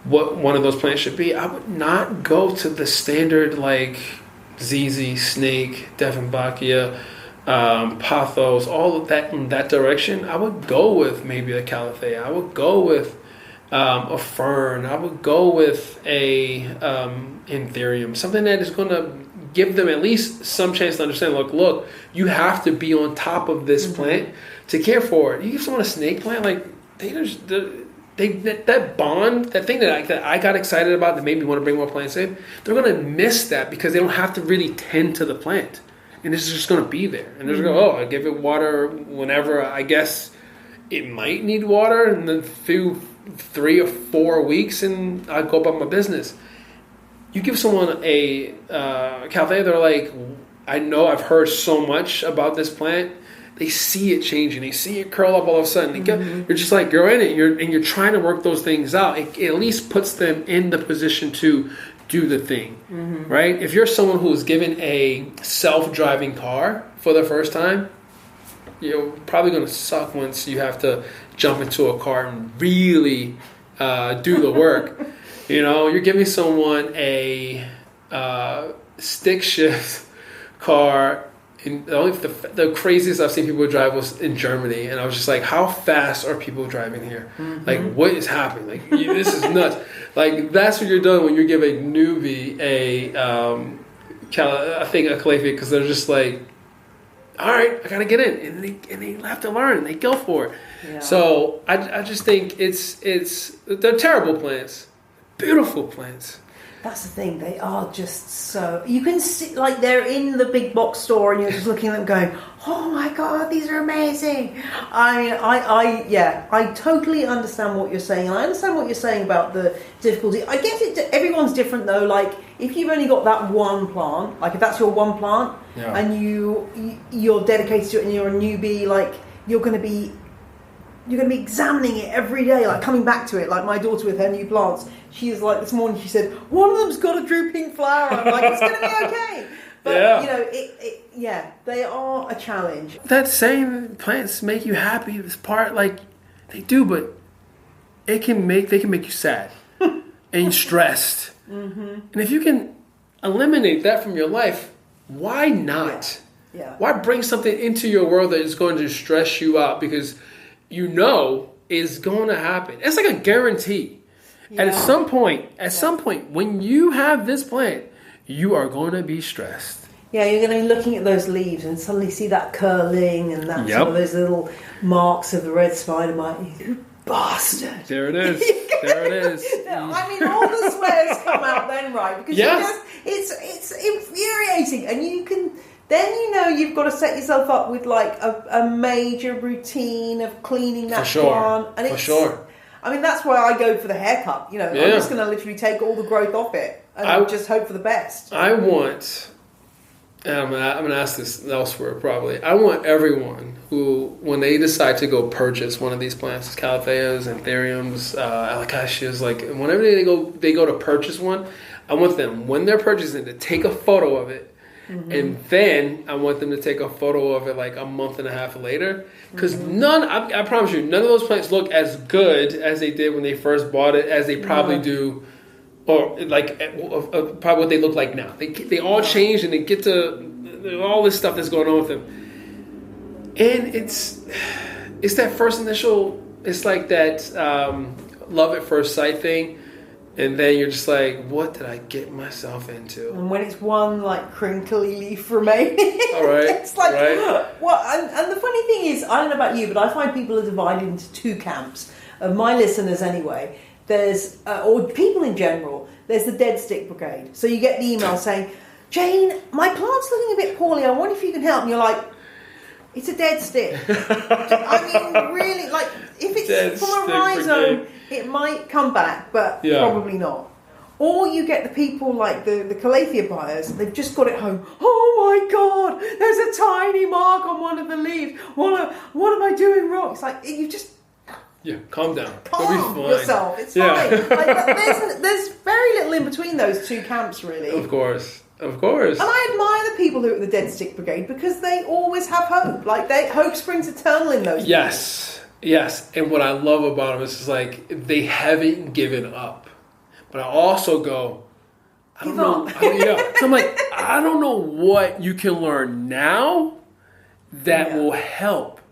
what one of those plants should be, I would not go to the standard like ZZ, snake, Dieffenbachia, pothos, all of that in that direction. I would go with maybe a calathea. I would go with a fern. I would go with a anthurium, something that is going to give them at least some chance to understand, look, you have to be on top of this plant to care for it. You give someone a snake plant, like that bond, that thing that I got excited about that made me want to bring more plants in, they're going to miss that because they don't have to really tend to the plant. And it's just going to be there. And they're just going, I give it water whenever I guess it might need water, and then 3 or 4 weeks, and I go about my business. You give someone a calathea, they're like, I know I've heard so much about this plant. They see it changing. They see it curl up all of a sudden. You're just like, you're in it. You're trying to work those things out. It at least puts them in the position to do the thing, right? If you're someone who's given a self-driving car for the first time, you're probably going to suck once you have to jump into a car and really do the work. You know, you're giving someone a stick shift car. And the craziest I've seen people drive was in Germany, and I was just like, how fast are people driving here? Like, what is happening? Like, this is nuts. Like, that's what you're doing when you give a newbie a calathea, because they're just like, all right, I gotta get in, and they have to learn, and they go for it. Yeah. So I just think they're terrible plants, beautiful plants. That's the thing, they are just so... You can see, like, they're in the big box store and you're just looking at them going, oh my God, these are amazing. I mean, I totally understand what you're saying. And I understand what you're saying about the difficulty. I guess everyone's different, though. Like, if you've only got that one plant, like, if that's your one plant, and you're dedicated to it and you're a newbie, like, you're going to be you're going to be examining it every day, like coming back to it. Like my daughter with her new plants, she is like, this morning she said, one of them's got a drooping flower. I'm like, it's going to be okay. But, you know, they are a challenge. That saying, plants make you happy, is part, like, they do, but they can make you sad and stressed. And if you can eliminate that from your life, why not? Yeah. Why bring something into your world that is going to stress you out because you know is going to happen? It's like a guarantee. Yeah. And at some point, when you have this plant, you are going to be stressed. Yeah, you're going to be looking at those leaves and suddenly see that curling and that sort of those little marks of the red spider mite. You bastard! There it is. There it is. I mean, all the swears come out then, right? Because it's infuriating, and you can. Then you know you've got to set yourself up with like a major routine of cleaning that plant. And for sure. I mean, that's why I go for the haircut. You know, I'm just going to literally take all the growth off it and just hope for the best. I want, and I'm going to ask this elsewhere probably, I want everyone who, when they decide to go purchase one of these plants, calatheas, anthuriums, alocasias, like whenever they go to purchase one, I want them, when they're purchasing, to take a photo of it. And then I want them to take a photo of it like a month and a half later. Because I promise you, none of those plants look as good as they did when they first bought it as they probably do, or like probably what they look like now. They all change and they get to all this stuff that's going on with them. And it's that first initial, it's like that love at first sight thing. And then you're just like, what did I get myself into? And when it's one like crinkly leaf remaining, all right, it's like, what? And the funny thing is, I don't know about you, but I find people are divided into two camps. Of my listeners, anyway. There's or people in general. There's the dead stick brigade. So you get the email saying, Jane, my plant's looking a bit poorly. I wonder if you can help. And you're like, it's a dead stick. I mean, really, like if it's dead from a rhizome. It might come back, but probably not. Or you get the people like the calathea buyers, they've just got it home. Oh my God, there's a tiny mark on one of the leaves. What am I doing wrong? It's like, you just... Yeah, calm down. Calm yourself. It's fine. Like, there's very little in between those two camps, really. Of course. And I admire the people who are at the Dead Stick Brigade because they always have hope. Like, hope springs eternal in those people. Yes, and what I love about them is just like they haven't given up. But I also go, I don't know. So I'm like, I don't know what you can learn now that will help.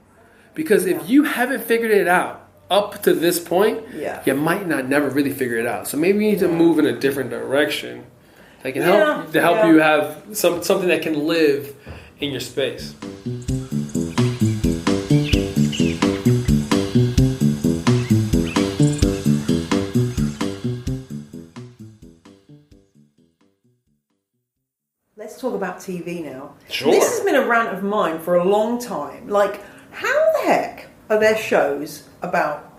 Because if you haven't figured it out up to this point, you might not never really figure it out. So maybe you need to move in a different direction that can help you have something that can live in your space. Let's talk about TV now. Sure. This has been a rant of mine for a long time. Like, how the heck are there shows about,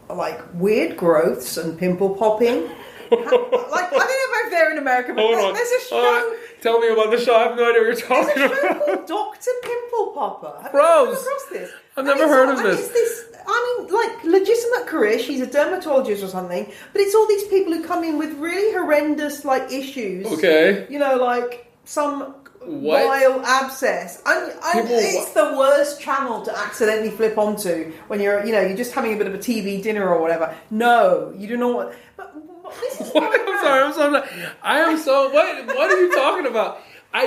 like, weird growths and pimple popping? I don't know if they're in America, but there's a show... Tell me about the show. I have no idea what you're talking about. There's a show called Dr. Pimple Popper. Have you come across this? I've never heard of this. Like, legitimate career. She's a dermatologist or something. But it's all these people who come in with really horrendous, like, issues. Okay. You know, like... some vile abscess. It's the worst channel to accidentally flip onto when you're just having a bit of a TV dinner or whatever. No, you do not. But this is I'm sorry. I am so. What are you talking about? I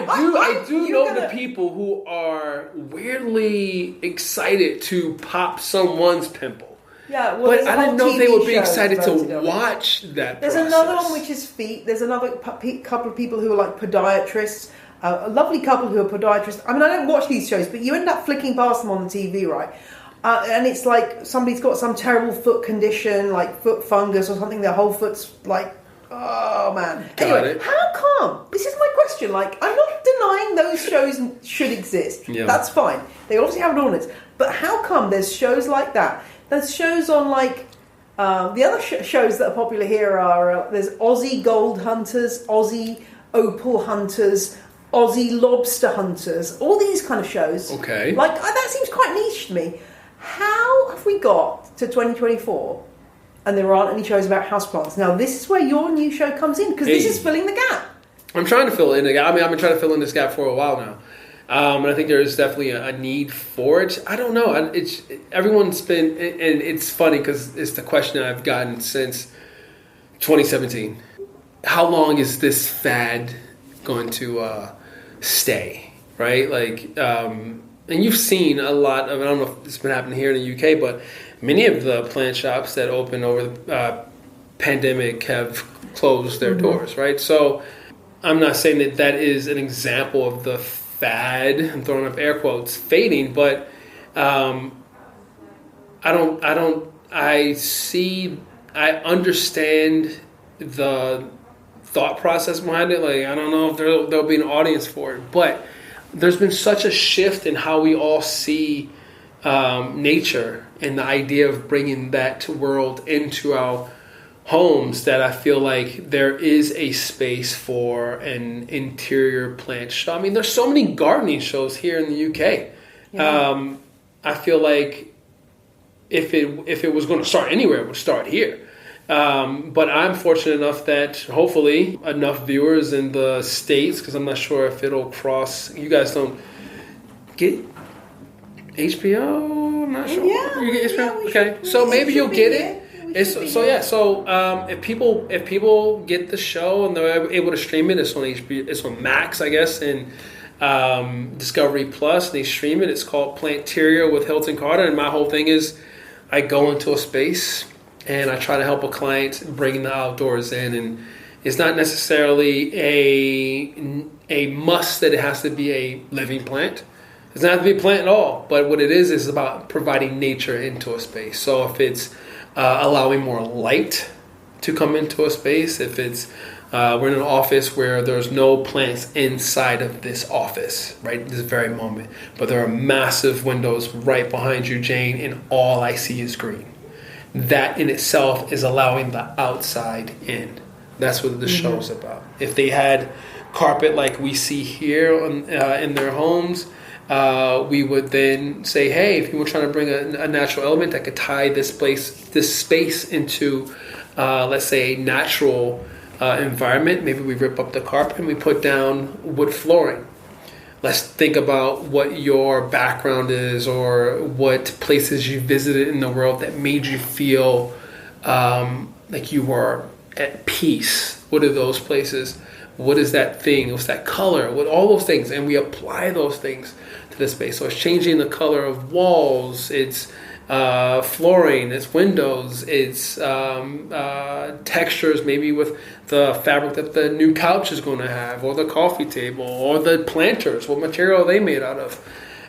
do know the people who are weirdly excited to pop someone's pimple. Yeah, well, but I didn't know they would be excited to watch that. There's another one which is feet. There's another couple of people who are like podiatrists. A lovely couple who are podiatrists. I mean, I don't watch these shows, but you end up flicking past them on the TV, right? And it's like somebody's got some terrible foot condition, like foot fungus or something. Their whole foot's like, oh man. Anyway, how come? This is my question. Like, I'm not denying those shows should exist. Yeah. That's fine. They obviously have an audience. But how come there's shows like that? There's shows on like the other shows that are popular here are there's Aussie Gold Hunters, Aussie Opal Hunters, Aussie Lobster Hunters, all these kind of shows. Okay. Like that seems quite niche to me. How have we got to 2024 and there aren't any shows about houseplants? Now, this is where your new show comes in, because this is filling the gap. I'm trying to fill in the gap. I mean, I've been trying to fill in this gap for a while now. And I think there is definitely a need for it. I don't know. Everyone's been, and it's funny because it's the question I've gotten since 2017. How long is this fad going to stay, right? Like, and you've seen a lot of, I don't know if it's been happening here in the UK, but many of the plant shops that opened over the pandemic have closed their doors, right? So I'm not saying that that is an example of the fad, I'm throwing up air quotes, fading, but I understand the thought process behind it. Like, I don't know if there'll be an audience for it, but there's been such a shift in how we all see nature and the idea of bringing that world into our homes that I feel like there is a space for an interior plant show. I mean, there's so many gardening shows here in the UK. Yeah. I feel like if it was going to start anywhere, it would start here. But I'm fortunate enough that hopefully enough viewers in the States, because I'm not sure if it'll cross. You guys don't get HBO? I'm not sure. Yeah, you get HBO? Yeah, okay, so maybe you'll get it. If people get the show and they're able to stream it, it's on HBO, it's on Max, I guess, and Discovery Plus. And they stream it. It's called Planteria with Hilton Carter. And my whole thing is, I go into a space and I try to help a client bring the outdoors in. And it's not necessarily a must that it has to be a living plant. It doesn't have to be a plant at all. But what it is about providing nature into a space. So if it's allowing more light to come into a space, if it's we're in an office where there's no plants inside of this office right this very moment, but there are massive windows right behind you, Jane, and all I see is green. That in itself is allowing the outside in. That's what the show's about. If they had carpet like we see here in their homes, we would then say, hey, if you were trying to bring a natural element that could tie this space into, let's say, a natural environment, maybe we rip up the carpet and we put down wood flooring. Let's think about what your background is or what places you visited in the world that made you feel like you were at peace. What are those places? What is that thing? What's that color? What all those things, and we apply those things to the space. So it's changing the color of walls. It's flooring. It's windows. It's textures, maybe with the fabric that the new couch is going to have, or the coffee table, or the planters. What material are they made out of?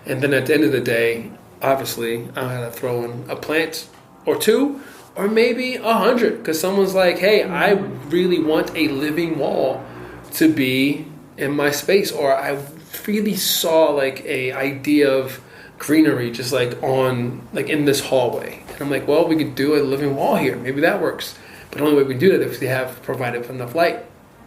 And then at the end of the day, obviously, I'm gonna throw in a plant or two, or maybe 100, because someone's like, "Hey, I really want a living wall to be in my space," or I really saw like a idea of greenery just like in this hallway, and I'm like, well, we could do a living wall here, maybe that works. But the only way we do that is if we have provided enough light,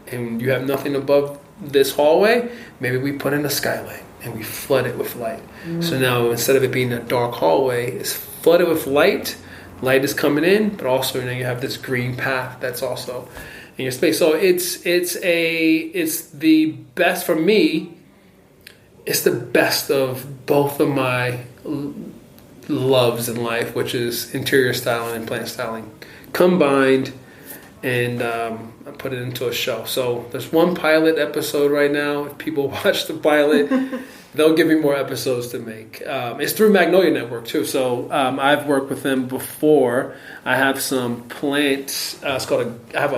and you have nothing above this hallway, maybe we put in a skylight and we flood it with light. So now instead of it being a dark hallway, it's flooded with light is coming in, but also now you have this green path that's also in your space. So it's the best for me. It's the best of both of my loves in life, which is interior styling and plant styling combined, and I put it into a show. So there's one pilot episode right now. If people watch the pilot, they'll give me more episodes to make. It's through Magnolia Network too. So I've worked with them before. I have some plants. I have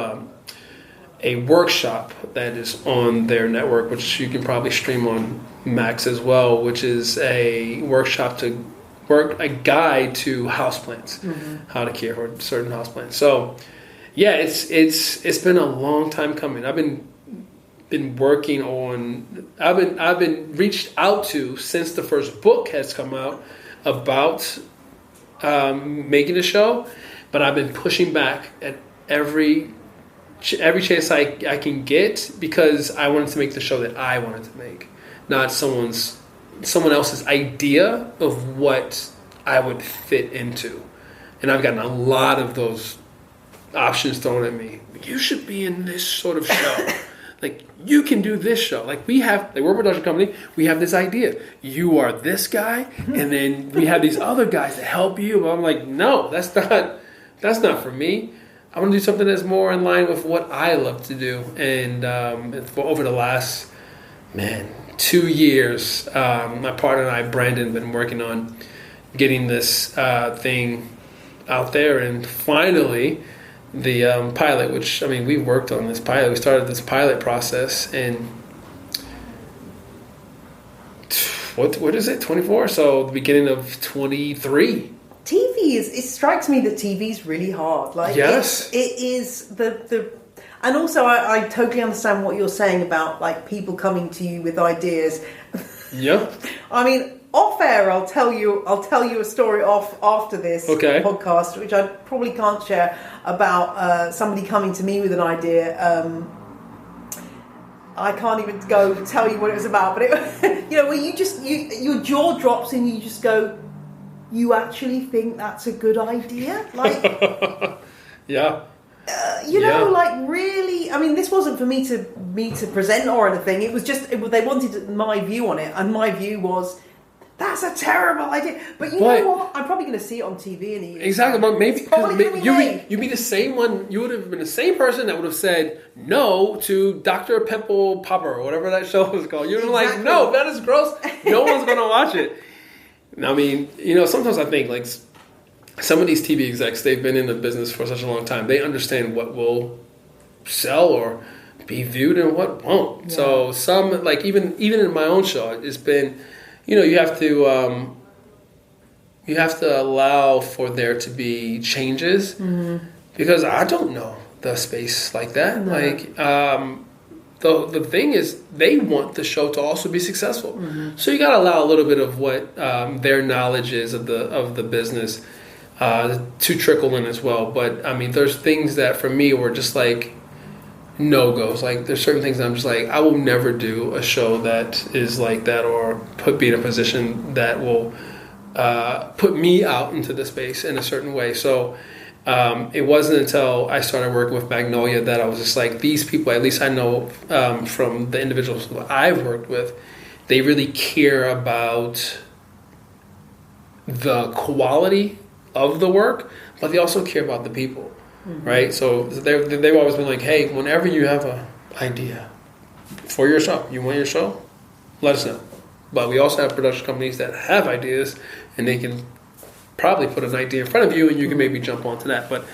a workshop that is on their network, which you can probably stream on Max as well, which is a workshop a guide to houseplants, how to care for certain houseplants. So yeah, it's been a long time coming. I've been working on, I've been reached out to since the first book has come out about making a show, but I've been pushing back at every chance I can get, because I wanted to make the show that I wanted to make, not someone else's idea of what I would fit into. And I've gotten a lot of those options thrown at me. You should be in this sort of show. Like, you can do this show. Like, we're a production company. We have this idea. You are this guy, and then we have these other guys that help you. But I'm like, no, that's not for me. I want to do something that's more in line with what I love to do. And over the last, 2 years, my partner and I, Brandon, been working on getting this thing out there. And finally, the pilot, which, we worked on this pilot. We started this pilot process in, what is it, 24? So the beginning of 23. TV it strikes me that TV is really hard. Like, yes. It is and also I totally understand what you're saying about, like, people coming to you with ideas. Yeah. Off air, I'll tell you a story after this podcast, which I probably can't share, about somebody coming to me with an idea. I can't even go tell you what it was about, but it, where your jaw drops and you just go, you actually think that's a good idea? Like, yeah. Like, really, this wasn't for me to present or anything. It was just, they wanted my view on it, and my view was, that's a terrible idea. But you know what? I'm probably going to see it on TV in a year. Exactly, but maybe you'd be the same one. You would have been the same person that would have said no to Dr. Pimple Popper or whatever that show was called. You're like, no, that is gross. No one's going to watch it. Sometimes I think, like, some of these TV execs, they've been in the business for such a long time. They understand what will sell or be viewed and what won't. Yeah. So some, like, even in my own show, it's been, you have to allow for there to be changes, because I don't know the space like that. No. Like, the thing is, they want the show to also be successful. So you got to allow a little bit of what their knowledge is of the business to trickle in as well. But there's things that for me were just like no-goes. Like, there's certain things that I'm just like, I will never do a show that is like that, or be in a position that will put me out into the space in a certain way. So it wasn't until I started working with Magnolia that I was just like, these people, at least I know from the individuals who I've worked with, they really care about the quality of the work, but they also care about the people. Right, so they've always been like, hey, whenever you have an idea for your show, you want your show, let us know. But we also have production companies that have ideas, and they can probably put an idea in front of you, and you can maybe jump onto that. But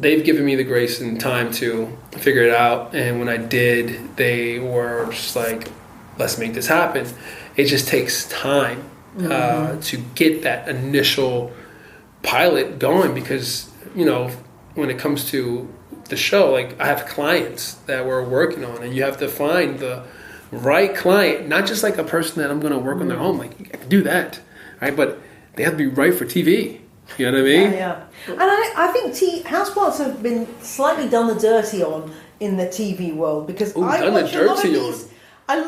they've given me the grace and time to figure it out. And when I did, they were just like, let's make this happen. It just takes time to get that initial pilot going, because when it comes to the show, like, I have clients that we're working on, and you have to find the right client, not just like a person that I'm going to work on their home. Like, I can do that, right? But they have to be right for TV. You know what I mean? Yeah. And I think houseplants have been slightly done the dirty on in the TV world, because I watch a lot of these. I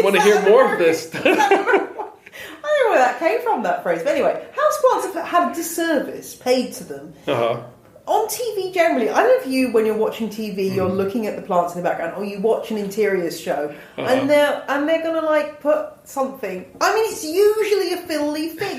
want to hear more of this. I don't know where that came from, that phrase. But anyway, houseplants have had a disservice paid to them. On TV generally. I don't know if when you're watching TV, you're looking at the plants in the background, or you watch an interiors show, and they're going to, like, put something. It's usually a fiddly fig.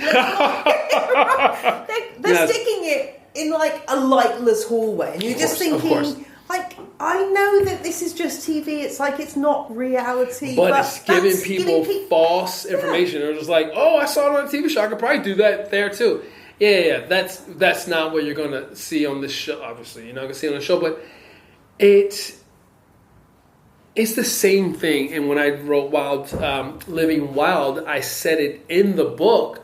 They're sticking it in, like, a lightless hallway, and you're just thinking, like, I know that this is just TV. It's like, it's not reality. But it's giving people false information. They're just like, oh, I saw it on a TV show. I could probably do that there too. Yeah. That's not what you're going to see on this show. Obviously, you're not going to see it on the show. But it's the same thing. And when I wrote Living Wild, I said it in the book.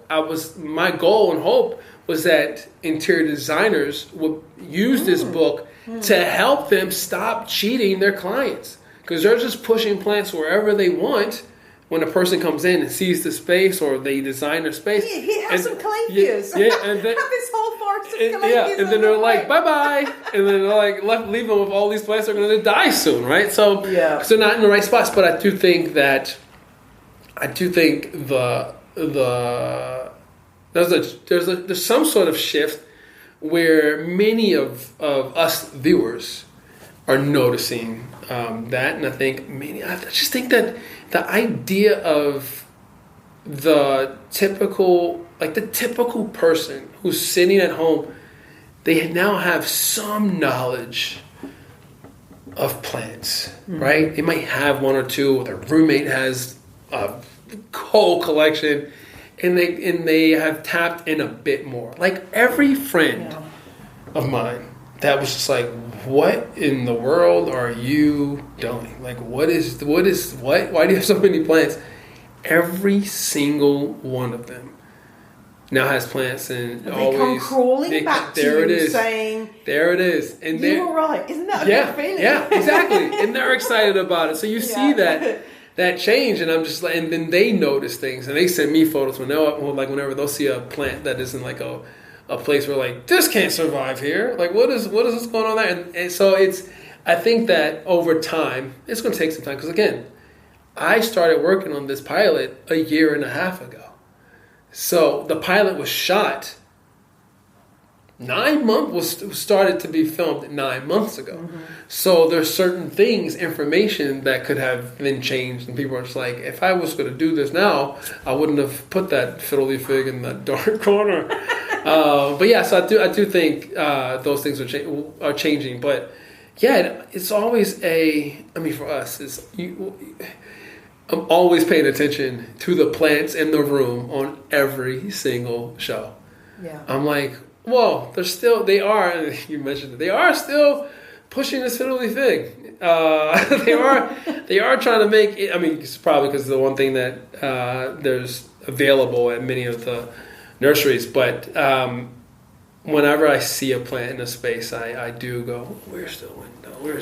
My goal and hope was that interior designers would use this book to help them stop cheating their clients, because they're just pushing plants wherever they want when a person comes in and sees the space, or they design their space. Yeah, have some calatheas. And then, have this whole forest of calatheas. And then they're like, bye-bye. And then they're like, leave them with all these plants. They're going to die soon, right? So, because they're not in the right spots. But I do think the there's some sort of shift where many of us viewers are noticing that, and I just think that the idea of the typical person who's sitting at home, they now have some knowledge of plants, right? They might have one or two. Their roommate has a whole collection, and they have tapped in a bit more. Like every friend of mine that was just like, what in the world are you doing? Like, why do you have so many plants? Every single one of them now has plants, and they come crawling back to you saying, there it is. And you were right. Isn't that a good feeling? Yeah, exactly. And they're excited about it. So you see that change, and I'm just like, and then they notice things, and they send me photos whenever they'll see a plant that isn't like a place where like, this can't survive here. Like, what is what's going on there? And so I think that over time, it's going to take some time, because again, I started working on this pilot a year and a half ago. So the pilot was shot 9 months, started to be filmed 9 months ago. Mm-hmm. So there's certain things, information that could have been changed, and people are just like, if I was going to do this now, I wouldn't have put that fiddly fig in that dark corner. But yeah, so I do think those things are changing. But yeah, it's always for us, I'm always paying attention to the plants in the room on every single show. Yeah. I'm like, whoa, they are still pushing this fiddly fig. They are trying to make it, it's probably because of the one thing that there's available at many of the nurseries, but whenever I see a plant in a space, I do go, where's the window?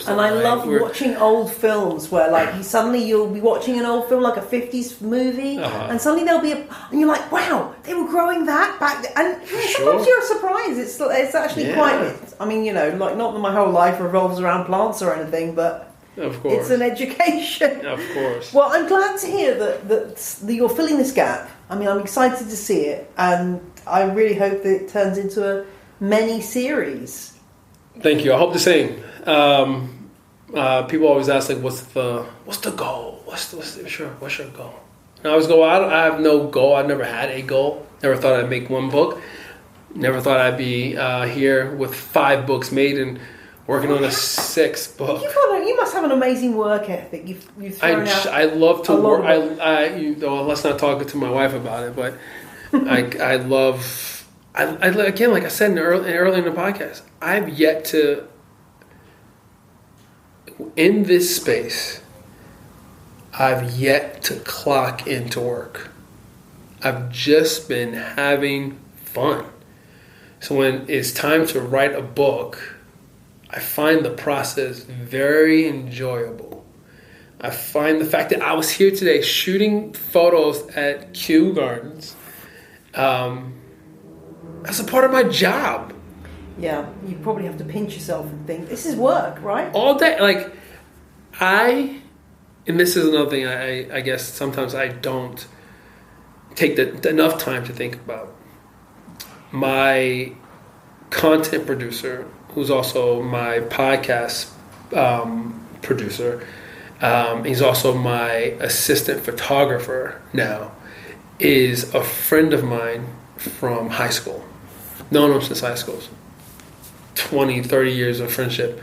And I love watching old films where suddenly you'll be watching an old film like a 50s movie, and suddenly there'll be and you're like, wow, they were growing that back then. And sometimes you're surprised. It's actually quite, not that my whole life revolves around plants or anything, but of course, it's an education. Of course. Well, I'm glad to hear that you're filling this gap. I'm excited to see it, and I really hope that it turns into a mini series. Thank you. I hope the same. People always ask, like, what's the goal? What's your goal? And I always go, I have no goal. I've never had a goal. Never thought I'd make one book. Never thought I'd be here with 5 books made and working on a 6th book. You must have an amazing work ethic. You've thrown out. I love to work. Let's not talk to my wife about it, but I love. Again, like I said early in the podcast, I've yet to, in this space, I've yet to clock into work. I've just been having fun. So when it's time to write a book, I find the process very enjoyable. I find the fact that I was here today shooting photos at Kew Gardens, that's a part of my job. Yeah, you probably have to pinch yourself and think, this is work, right? All day. And this is another thing I guess sometimes I don't take enough time to think about. My content producer, who's also my podcast producer, he's also my assistant photographer now, is a friend of mine from high school. Known him since high school. 20, 30 years of friendship.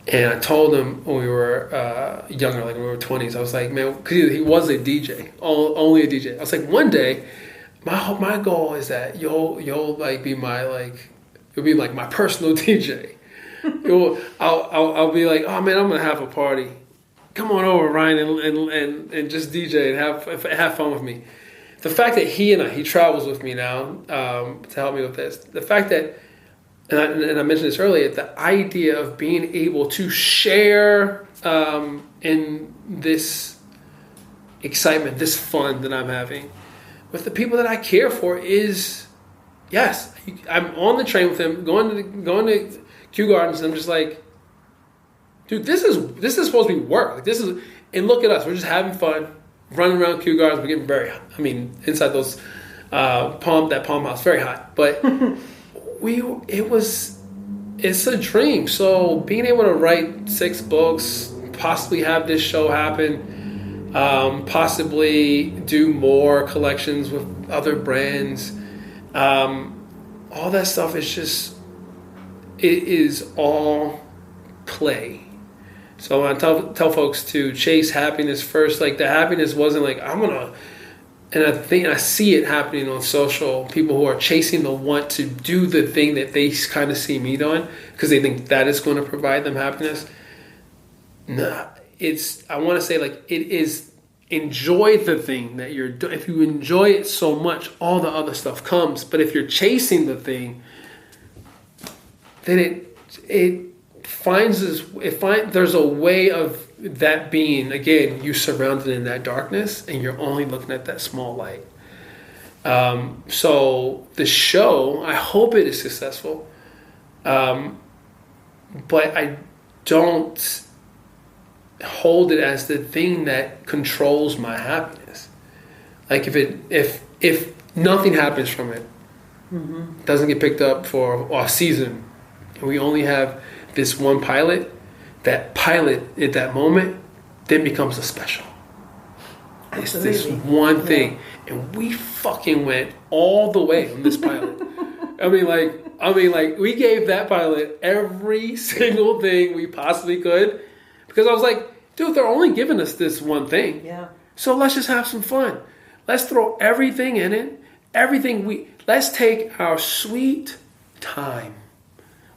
And I told him when we were younger, like when we were 20s, I was like, man, because he was a DJ, only a DJ. I was like, one day, my goal is that you'll be my personal DJ. I'll be like, oh man, I'm gonna have a party. Come on over, Ryan, and just DJ and have fun with me. The fact that he travels with me now to help me with this. The fact that, and I mentioned this earlier, the idea of being able to share in this excitement, this fun that I'm having with the people that I care for is, yes, I'm on the train with him, going to Kew Gardens, and I'm just like, dude, this is supposed to be work. Like, and look at us, we're just having fun. running around Kew Gardens. We're getting very hot. I mean, inside those palm house, very hot. But it's a dream. So being able to write 6 books, possibly have this show happen, possibly do more collections with other brands, all that stuff is just, it is all play. So I tell folks to chase happiness first. Like, the happiness wasn't like, I'm gonna, and I see it happening on social, people who are chasing the want to do the thing that they kind of see me doing because they think that is going to provide them happiness. Nah, I want to say, like, it is, enjoy the thing that you're doing. If you enjoy it so much, all the other stuff comes. But if you're chasing the thing, then there's a way of that being, again, you surrounded in that darkness and you're only looking at that small light. So the show, I hope it is successful, but I don't hold it as the thing that controls my happiness. Like, if nothing happens from it, doesn't get picked up for a season, and we only have this one pilot, that pilot at that moment then becomes a special. Absolutely. It's this one thing, and we fucking went all the way on this pilot. I mean, like we gave that pilot every single thing we possibly could, because I was like, dude, they're only giving us this one thing. Yeah. So let's just have some fun. Let's throw everything in it. Let's take our sweet time.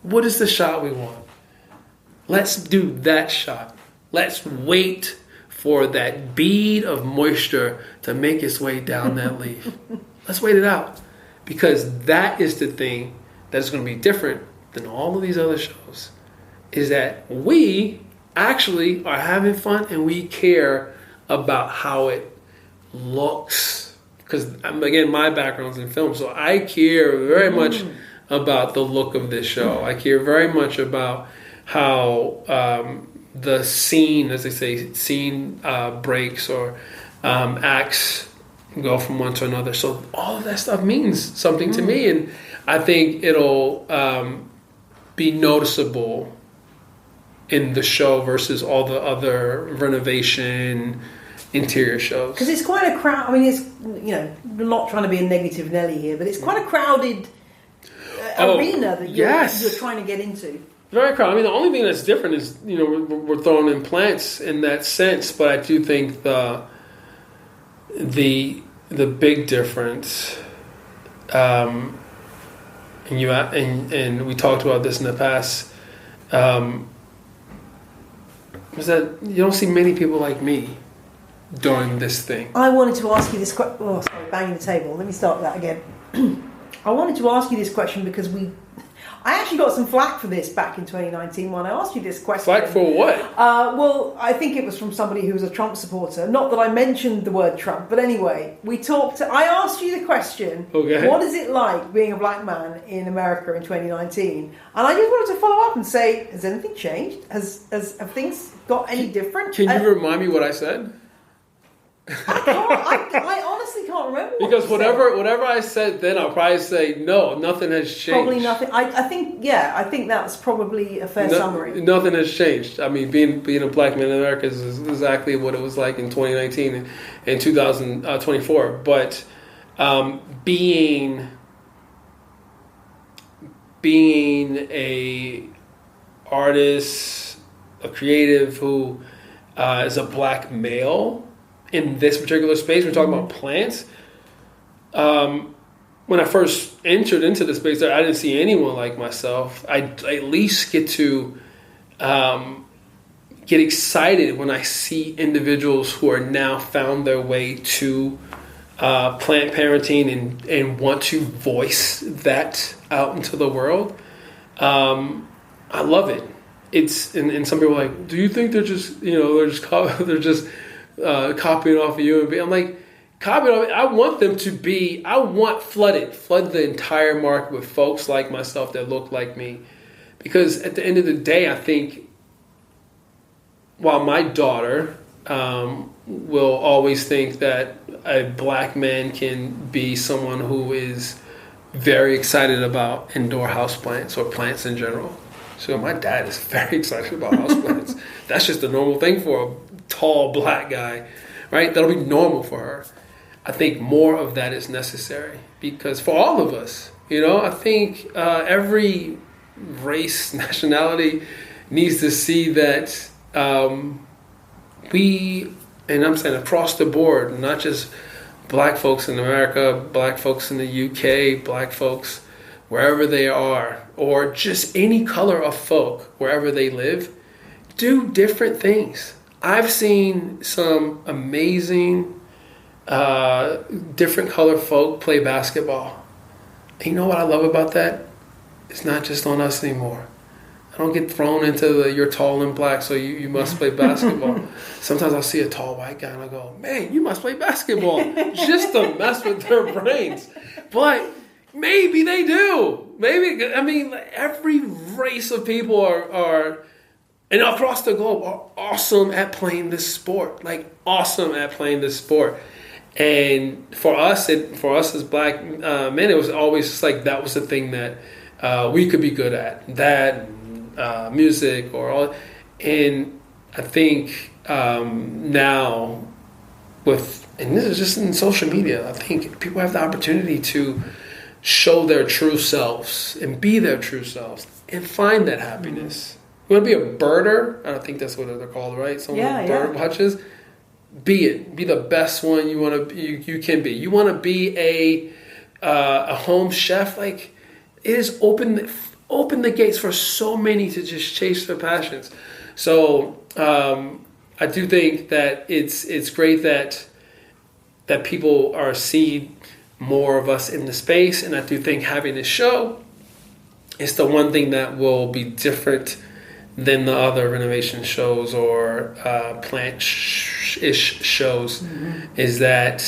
What is the shot we want? Let's do that shot. Let's wait for that bead of moisture to make its way down that leaf. Let's wait it out. Because that is the thing that's going to be different than all of these other shows. Is that we actually are having fun and we care about how it looks. Because, again, my background's in film, so I care very much about the look of this show. I care very much about how the scene, as they say, scene breaks or acts go from one to another. So all of that stuff means something to me, and I think it'll be noticeable in the show versus all the other renovation interior shows. Because it's quite a crowd. I mean, it's, we're not trying to be a negative Nelly here, but it's quite a crowded arena that you're trying to get into. Very crowded. I mean, the only thing that's different is, we're throwing in plants in that sense, but I do think the big difference, and we talked about this in the past, was that you don't see many people like me doing this thing. I wanted to ask you this question. Oh, sorry, banging the table. Let me start that again. I wanted to ask you this question because I actually got some flack for this back in 2019 when I asked you this question. Flack for what? Well, I think it was from somebody who was a Trump supporter. Not that I mentioned the word Trump, but anyway, I asked you the question, what is it like being a black man in America in 2019? And I just wanted to follow up and say, has anything changed? Have things got any different? Can you remind me what I said? I honestly can't remember. Because whatever I said then, I'll probably say no. Nothing has changed. Probably nothing. I think that's probably a fair summary. Nothing has changed. I mean, being a black man in America is exactly what it was like in 2019 and 2024. But being a artist, a creative who is a black male in this particular space, we're talking about plants. When I first entered into the space, I didn't see anyone like myself. I at least get to get excited when I see individuals who are now found their way to plant parenting and want to voice that out into the world. I love it. It's and some people are like, do you think they're just copying off of you? And I'm like, copying off. I want them to be. I want flood the entire market with folks like myself that look like me, because at the end of the day, I think while my daughter will always think that a black man can be someone who is very excited about indoor houseplants or plants in general. So my dad is very excited about houseplants. That's just a normal thing for a tall black guy, right? That'll be normal for her. I think more of that is necessary because for all of us, I think every race, nationality needs to see that we, and I'm saying across the board, not just black folks in America, black folks in the UK, black folks wherever they are, or just any color of folk wherever they live, do different things. I've seen some amazing different color folk play basketball. And you know what I love about that? It's not just on us anymore. I don't get thrown into you're tall and black, so you must play basketball. Sometimes I'll see a tall white guy and I go, man, you must play basketball, just to mess with their brains. But maybe they do. Maybe, every race of people are and across the globe are awesome at playing this sport. Awesome at playing this sport. And for us as black men, it was always just that was the thing that we could be good at. That, music, or all. And I think now and this is just in social media, I think people have the opportunity to show their true selves and be their true selves and find that happiness. You want to be a birder? I don't think that's what they're called, right? Someone who bird watches. Be it. Be the best one you can be. You want to be a home chef? It is open the gates for so many to just chase their passions. So I do think that it's great that people are seeing more of us in the space, and I do think having this show is the one thing that will be different than the other renovation shows or plant-ish shows, is that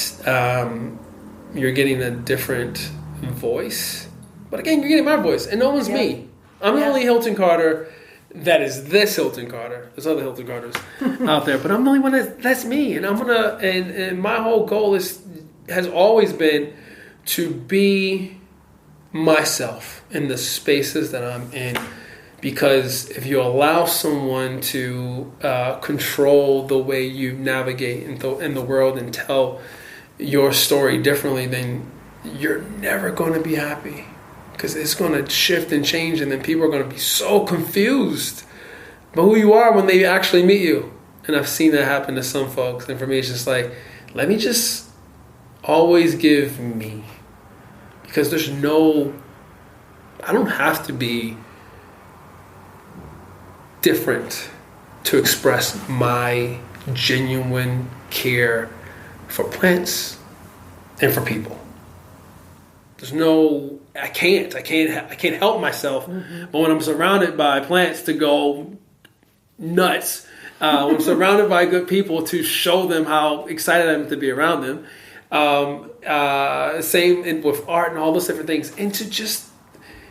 you're getting a different voice. But again, you're getting my voice, and no one's me. I'm the only Hilton Carter that is this Hilton Carter. There's other Hilton Carters out there, but I'm the only one that's me. And I'm gonna, and my whole goal has always been to be myself in the spaces that I'm in. Because if you allow someone to control the way you navigate in the world and tell your story differently, then you're never going to be happy. Because it's going to shift and change, and then people are going to be so confused about who you are when they actually meet you. And I've seen that happen to some folks. And for me, it's just let me just always give me. Because I don't have to be different to express my genuine care for plants and for people. I can't help myself. But when I'm surrounded by plants, to go nuts. When I'm surrounded by good people, to show them how excited I am to be around them. Same with art and all those different things, and to just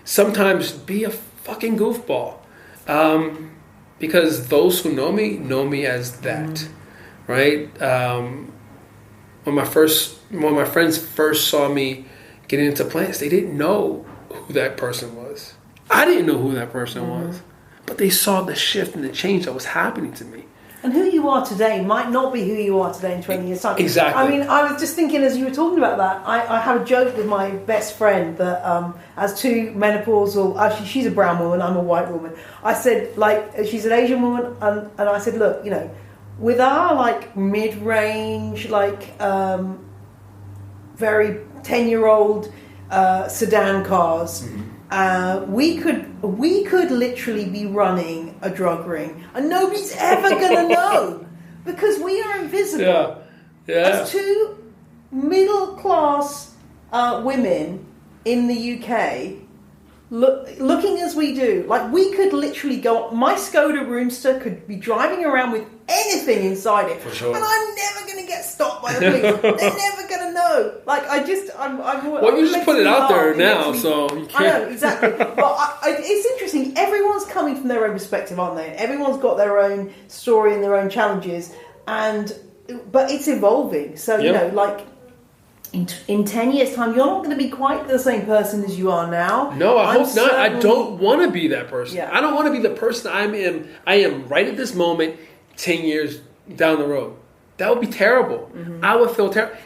sometimes be a fucking goofball. Because those who know me as that, right? When my friends first saw me getting into plants, they didn't know who that person was. I didn't know who that person was, but they saw the shift and the change that was happening to me. And who you are today might not be who you are today in 20 years' time. Exactly. I was just thinking as you were talking about that, I have a joke with my best friend that as two menopausal, actually she's a brown woman, I'm a white woman. I said, she's an Asian woman, and I said, look, with our mid-range, very 10-year-old sedan cars, we could literally be running a drug ring, and nobody's ever gonna know because we are invisible. Yeah. As two middle class women in the UK, looking as we do, we could literally go. My Skoda Roomster could be driving around with anything inside it, for sure. And I'm never gonna get stopped by the police. They're never gonna know. Well, you just put it out there now, so you can't. I know, exactly. But it's interesting. Everyone's coming from their own perspective, aren't they? Everyone's got their own story and their own challenges. And but it's evolving. So, Yep. you know, like in 10 years' time, you're not going to be quite the same person as you are now. No, I hope not. I certainly- don't want to be that person. Yeah. I don't want to be the person I am right at this moment, 10 years down the road. That would be terrible. Mm-hmm. I would feel terrible.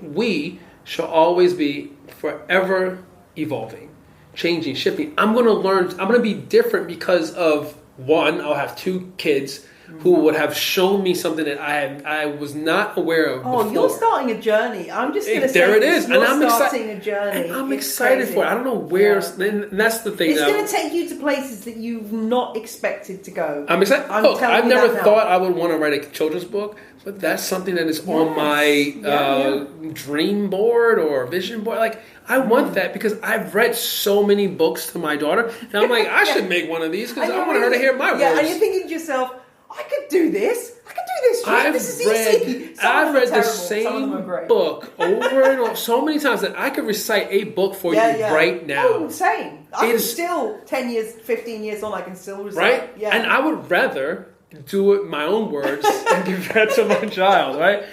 We should always be forever evolving, changing, shifting. I'm going to learn. I'm going to be different because of, one, I'll have 2 kids who would have shown me something that I was not aware of before. You're starting a journey. I'm just going to say there it is. You're and I'm starting a journey. And I'm It's excited crazy. for it. I don't know where. Yeah. And that's the thing. It's going to take you to places that you've not expected to go. I'm excited. I'm Look, telling I've you never that now. thought I would want to write a children's book, but that's something that is on my dream board or vision board. Like, I want that because I've read so many books to my daughter, and I'm like, I should make one of these because I want her to hear my words. Yeah, and you're thinking to yourself, I could do this. I could do this. Right? This is easy. I've read the Some of them are same great. book over and over so many times that I could recite a book for you right now. Oh, same. I can still, 10 years, 15 years on, I can still recite. Right? Yeah. And I would rather do it my own words and give that to my child, right?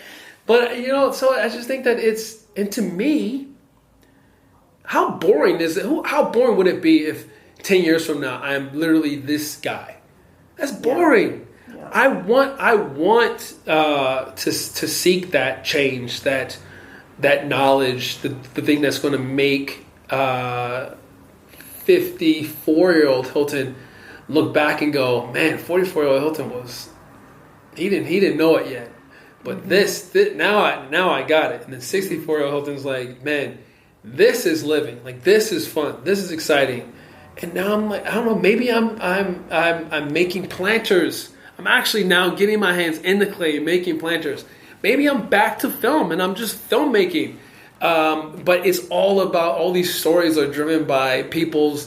But, you know, so I just think that and to me, how boring is it? How boring would it be if 10 years from now I am literally this guy? That's boring. Yeah. I want to seek that change, that knowledge, the thing that's going to make 54-year-old Hilton look back and go, man, 44-year-old Hilton he didn't know it yet, but this now I got it. And then 64-year-old Hilton's like, man, this is living. Like, this is fun. This is exciting. And now I'm like, I don't know, maybe I'm making planters. I'm actually now getting my hands in the clay and making planters. Maybe I'm back to film and I'm just filmmaking. But it's all about, all these stories are driven by people's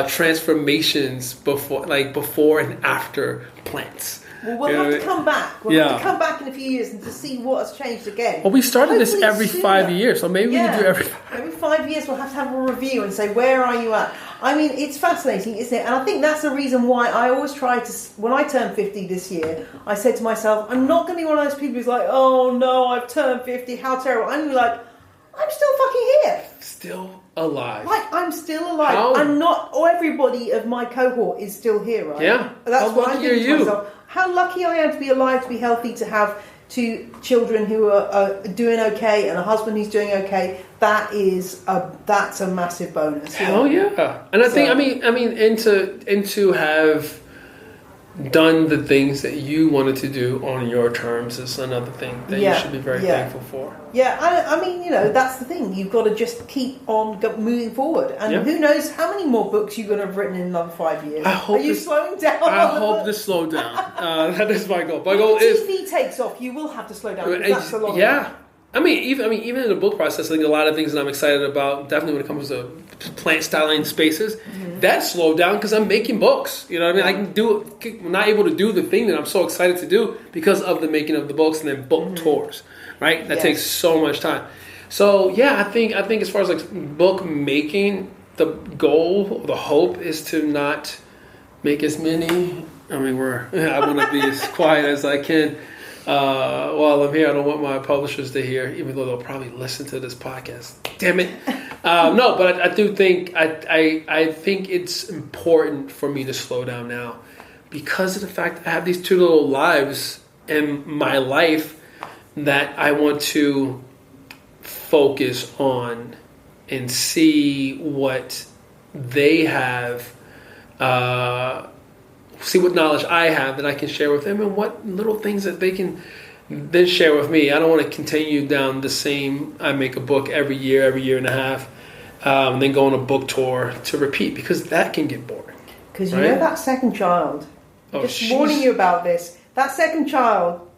transformations before and after plants. Well, we'll have to come back. We'll have to come back in a few years and to see what has changed again. Well, we started this Hopefully every sooner. 5 years, so maybe we can do every 5 years. We'll have to have a review and say, where are you at? I mean, it's fascinating, isn't it? And I think that's the reason why I always try to, when I turned 50 this year, I said to myself, I'm not going to be one of those people who's like, oh no, I've turned 50, how terrible. I'm going to be like, I'm still fucking here. Still alive. Like, I'm still alive. I'm not, everybody of my cohort is still here, right? Yeah. That's How what I'm lucky thinking are to you? myself. How lucky I am to be alive, to be healthy, to have 2 children who are doing okay and a husband who's doing okay. That's a massive bonus. Hell yeah. And I think, I mean, and to have done the things that you wanted to do on your terms is another thing that you should be very thankful for. Yeah, I mean, you know, that's the thing. You've got to just keep on moving forward. And who knows how many more books you're going to have written in another 5 years. Are you slowing down? I hope to slow down. That is my goal. My goal is... If TV takes off, you will have to slow down. That's a lot. Yeah. I mean, even in the book process, I think a lot of things that I'm excited about, definitely when it comes to plant styling spaces, that slowed down because I'm making books. You know what I mean? I'm not able to do the thing that I'm so excited to do because of the making of the books and then book tours, right? That takes so much time. So yeah, I think as far as like book making, the goal, the hope is to not make as many. I mean, I want to be as quiet as I can. While I'm here, I don't want my publishers to hear, even though they'll probably listen to this podcast. Damn it! No, but I do think I think it's important for me to slow down now because of the fact that I have these 2 little lives in my life that I want to focus on and see what they have. See what knowledge I have that I can share with them and what little things that they can then share with me. I don't want to continue down the same, I make a book every year and a half, and then go on a book tour to repeat because that can get boring. Because you know that second child, just warning you about this, that second child,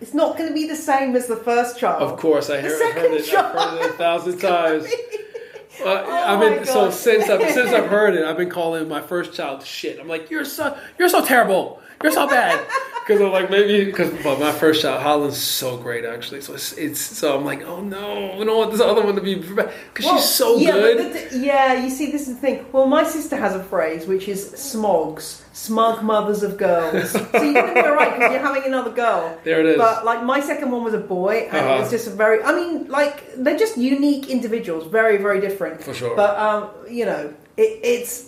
it's not going to be the same as the first child. Of course, I've heard it 1,000 times. Since I've heard it, I've been calling my first child shit. I'm like, you're so terrible. You're so bad. Because I'm like, my first child, Holland's so great actually. So so I'm like, oh no, we don't want this other one to be bad because she's so good. You see, this is the thing. Well, my sister has a phrase which is SMOGs, smug mothers of girls. So you're going to be alright because you're having another girl. There it is. But like my second one was a boy, and it was just they're just unique individuals, very, very different. For sure. But it's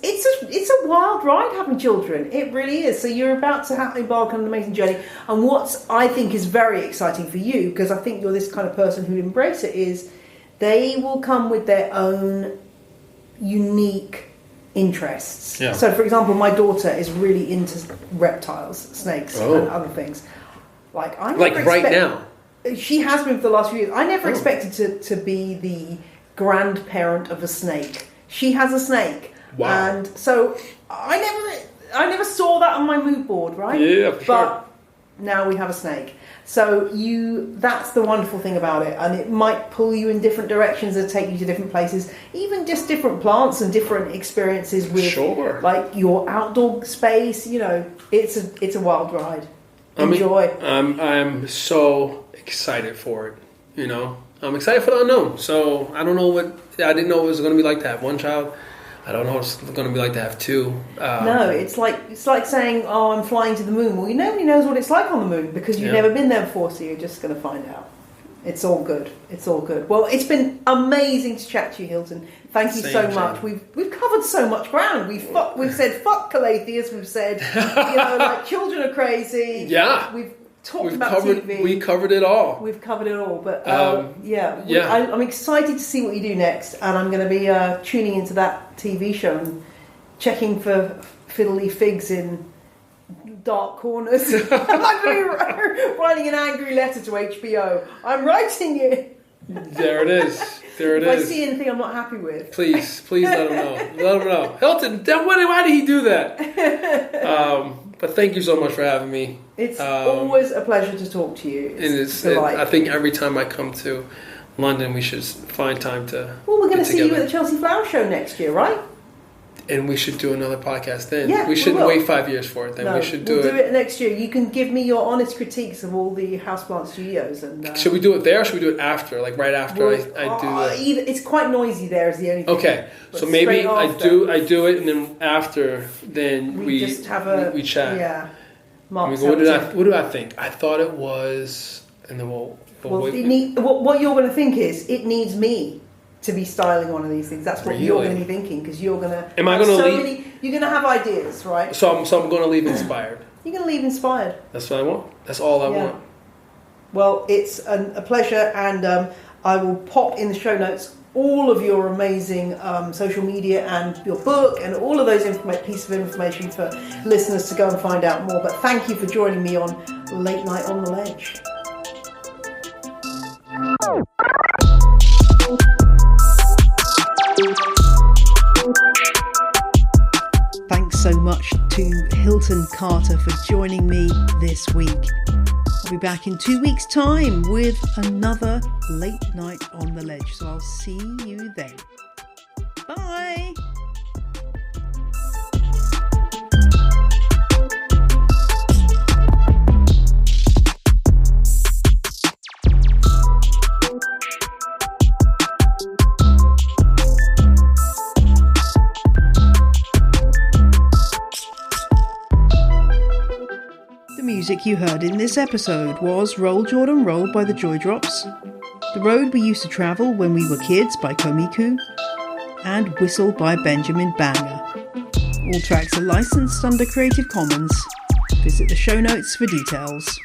a wild ride having children. It really is. So you're about to embark on an amazing journey. And what I think is very exciting for you, because I think you're this kind of person who'd embrace it, is they will come with their own unique interests. Yeah. So, for example, my daughter is really into reptiles, snakes, and other things. Like right now. She has been for the last few years. I never expected to be the grandparent of a snake. She has a snake. Wow. And so I never saw that on my mood board, right? Yeah, for sure. But now we have a snake. So that's the wonderful thing about it. And it might pull you in different directions and take you to different places. Even just different plants and different experiences with like your outdoor space. It's a wild ride. Enjoy. I'm so excited for it, I'm excited for the unknown. So I don't know I didn't know it was going to be like to have one child. I don't know what it's going to be like to have two. No, it's like saying, "Oh, I'm flying to the moon." Well, nobody knows what it's like on the moon because you've never been there before, so you're just going to find out. It's all good. It's all good. Well, it's been amazing to chat to you, Hilton. Thank you so much. We've covered so much ground. We've said fuck calatheas. We've said like children are crazy. Yeah. We've about TV. We covered it all. We've covered it all. But I'm excited to see what you do next, and I'm going to be tuning into that TV show and checking for fiddly figs in dark corners. I'm going to be writing an angry letter to HBO. I'm writing it. There it is. If I see anything I'm not happy with, please let them know. Let them know. Hilton, why did he do that? But thank you so much for having me. It's always a pleasure to talk to you. I think every time I come to London, we should find time to. Well, we're going to see you at the Chelsea Flower Show next year, right? And we should do another podcast then. Yeah, we shouldn't wait 5 years for it then. No, we should do it next year. You can give me your honest critiques of all the Houseplant Studios. And should we do it there or should we do it after? Like right after I do that? It's quite noisy there is the only thing. Okay. So maybe I do it and then after then we just have we chat. Yeah. What do I think? I thought it was, and then what you're going to think is it needs me to be styling one of these things. That's what you're going to be thinking because you're going to. Am I going to leave? You're going to have ideas, right? So I'm going to leave inspired. You're going to leave inspired. That's what I want. That's all I want. Well, it's a pleasure, and I will pop in the show notes all of your amazing social media and your book and all of those pieces of information for listeners to go and find out more. But thank you for joining me on Late Night on the Ledge. Thanks so much to Hilton Carter for joining me this week. I'll be back in 2 weeks' time with another Late Night on the Ledge. So I'll see you then. Bye. The music you heard in this episode was Roll Jordan Roll by the Joy Drops, The Road We Used to Travel When We Were Kids by Komiku, and Whistle by Benjamin Banger. All tracks are licensed under Creative Commons. Visit the show notes for details.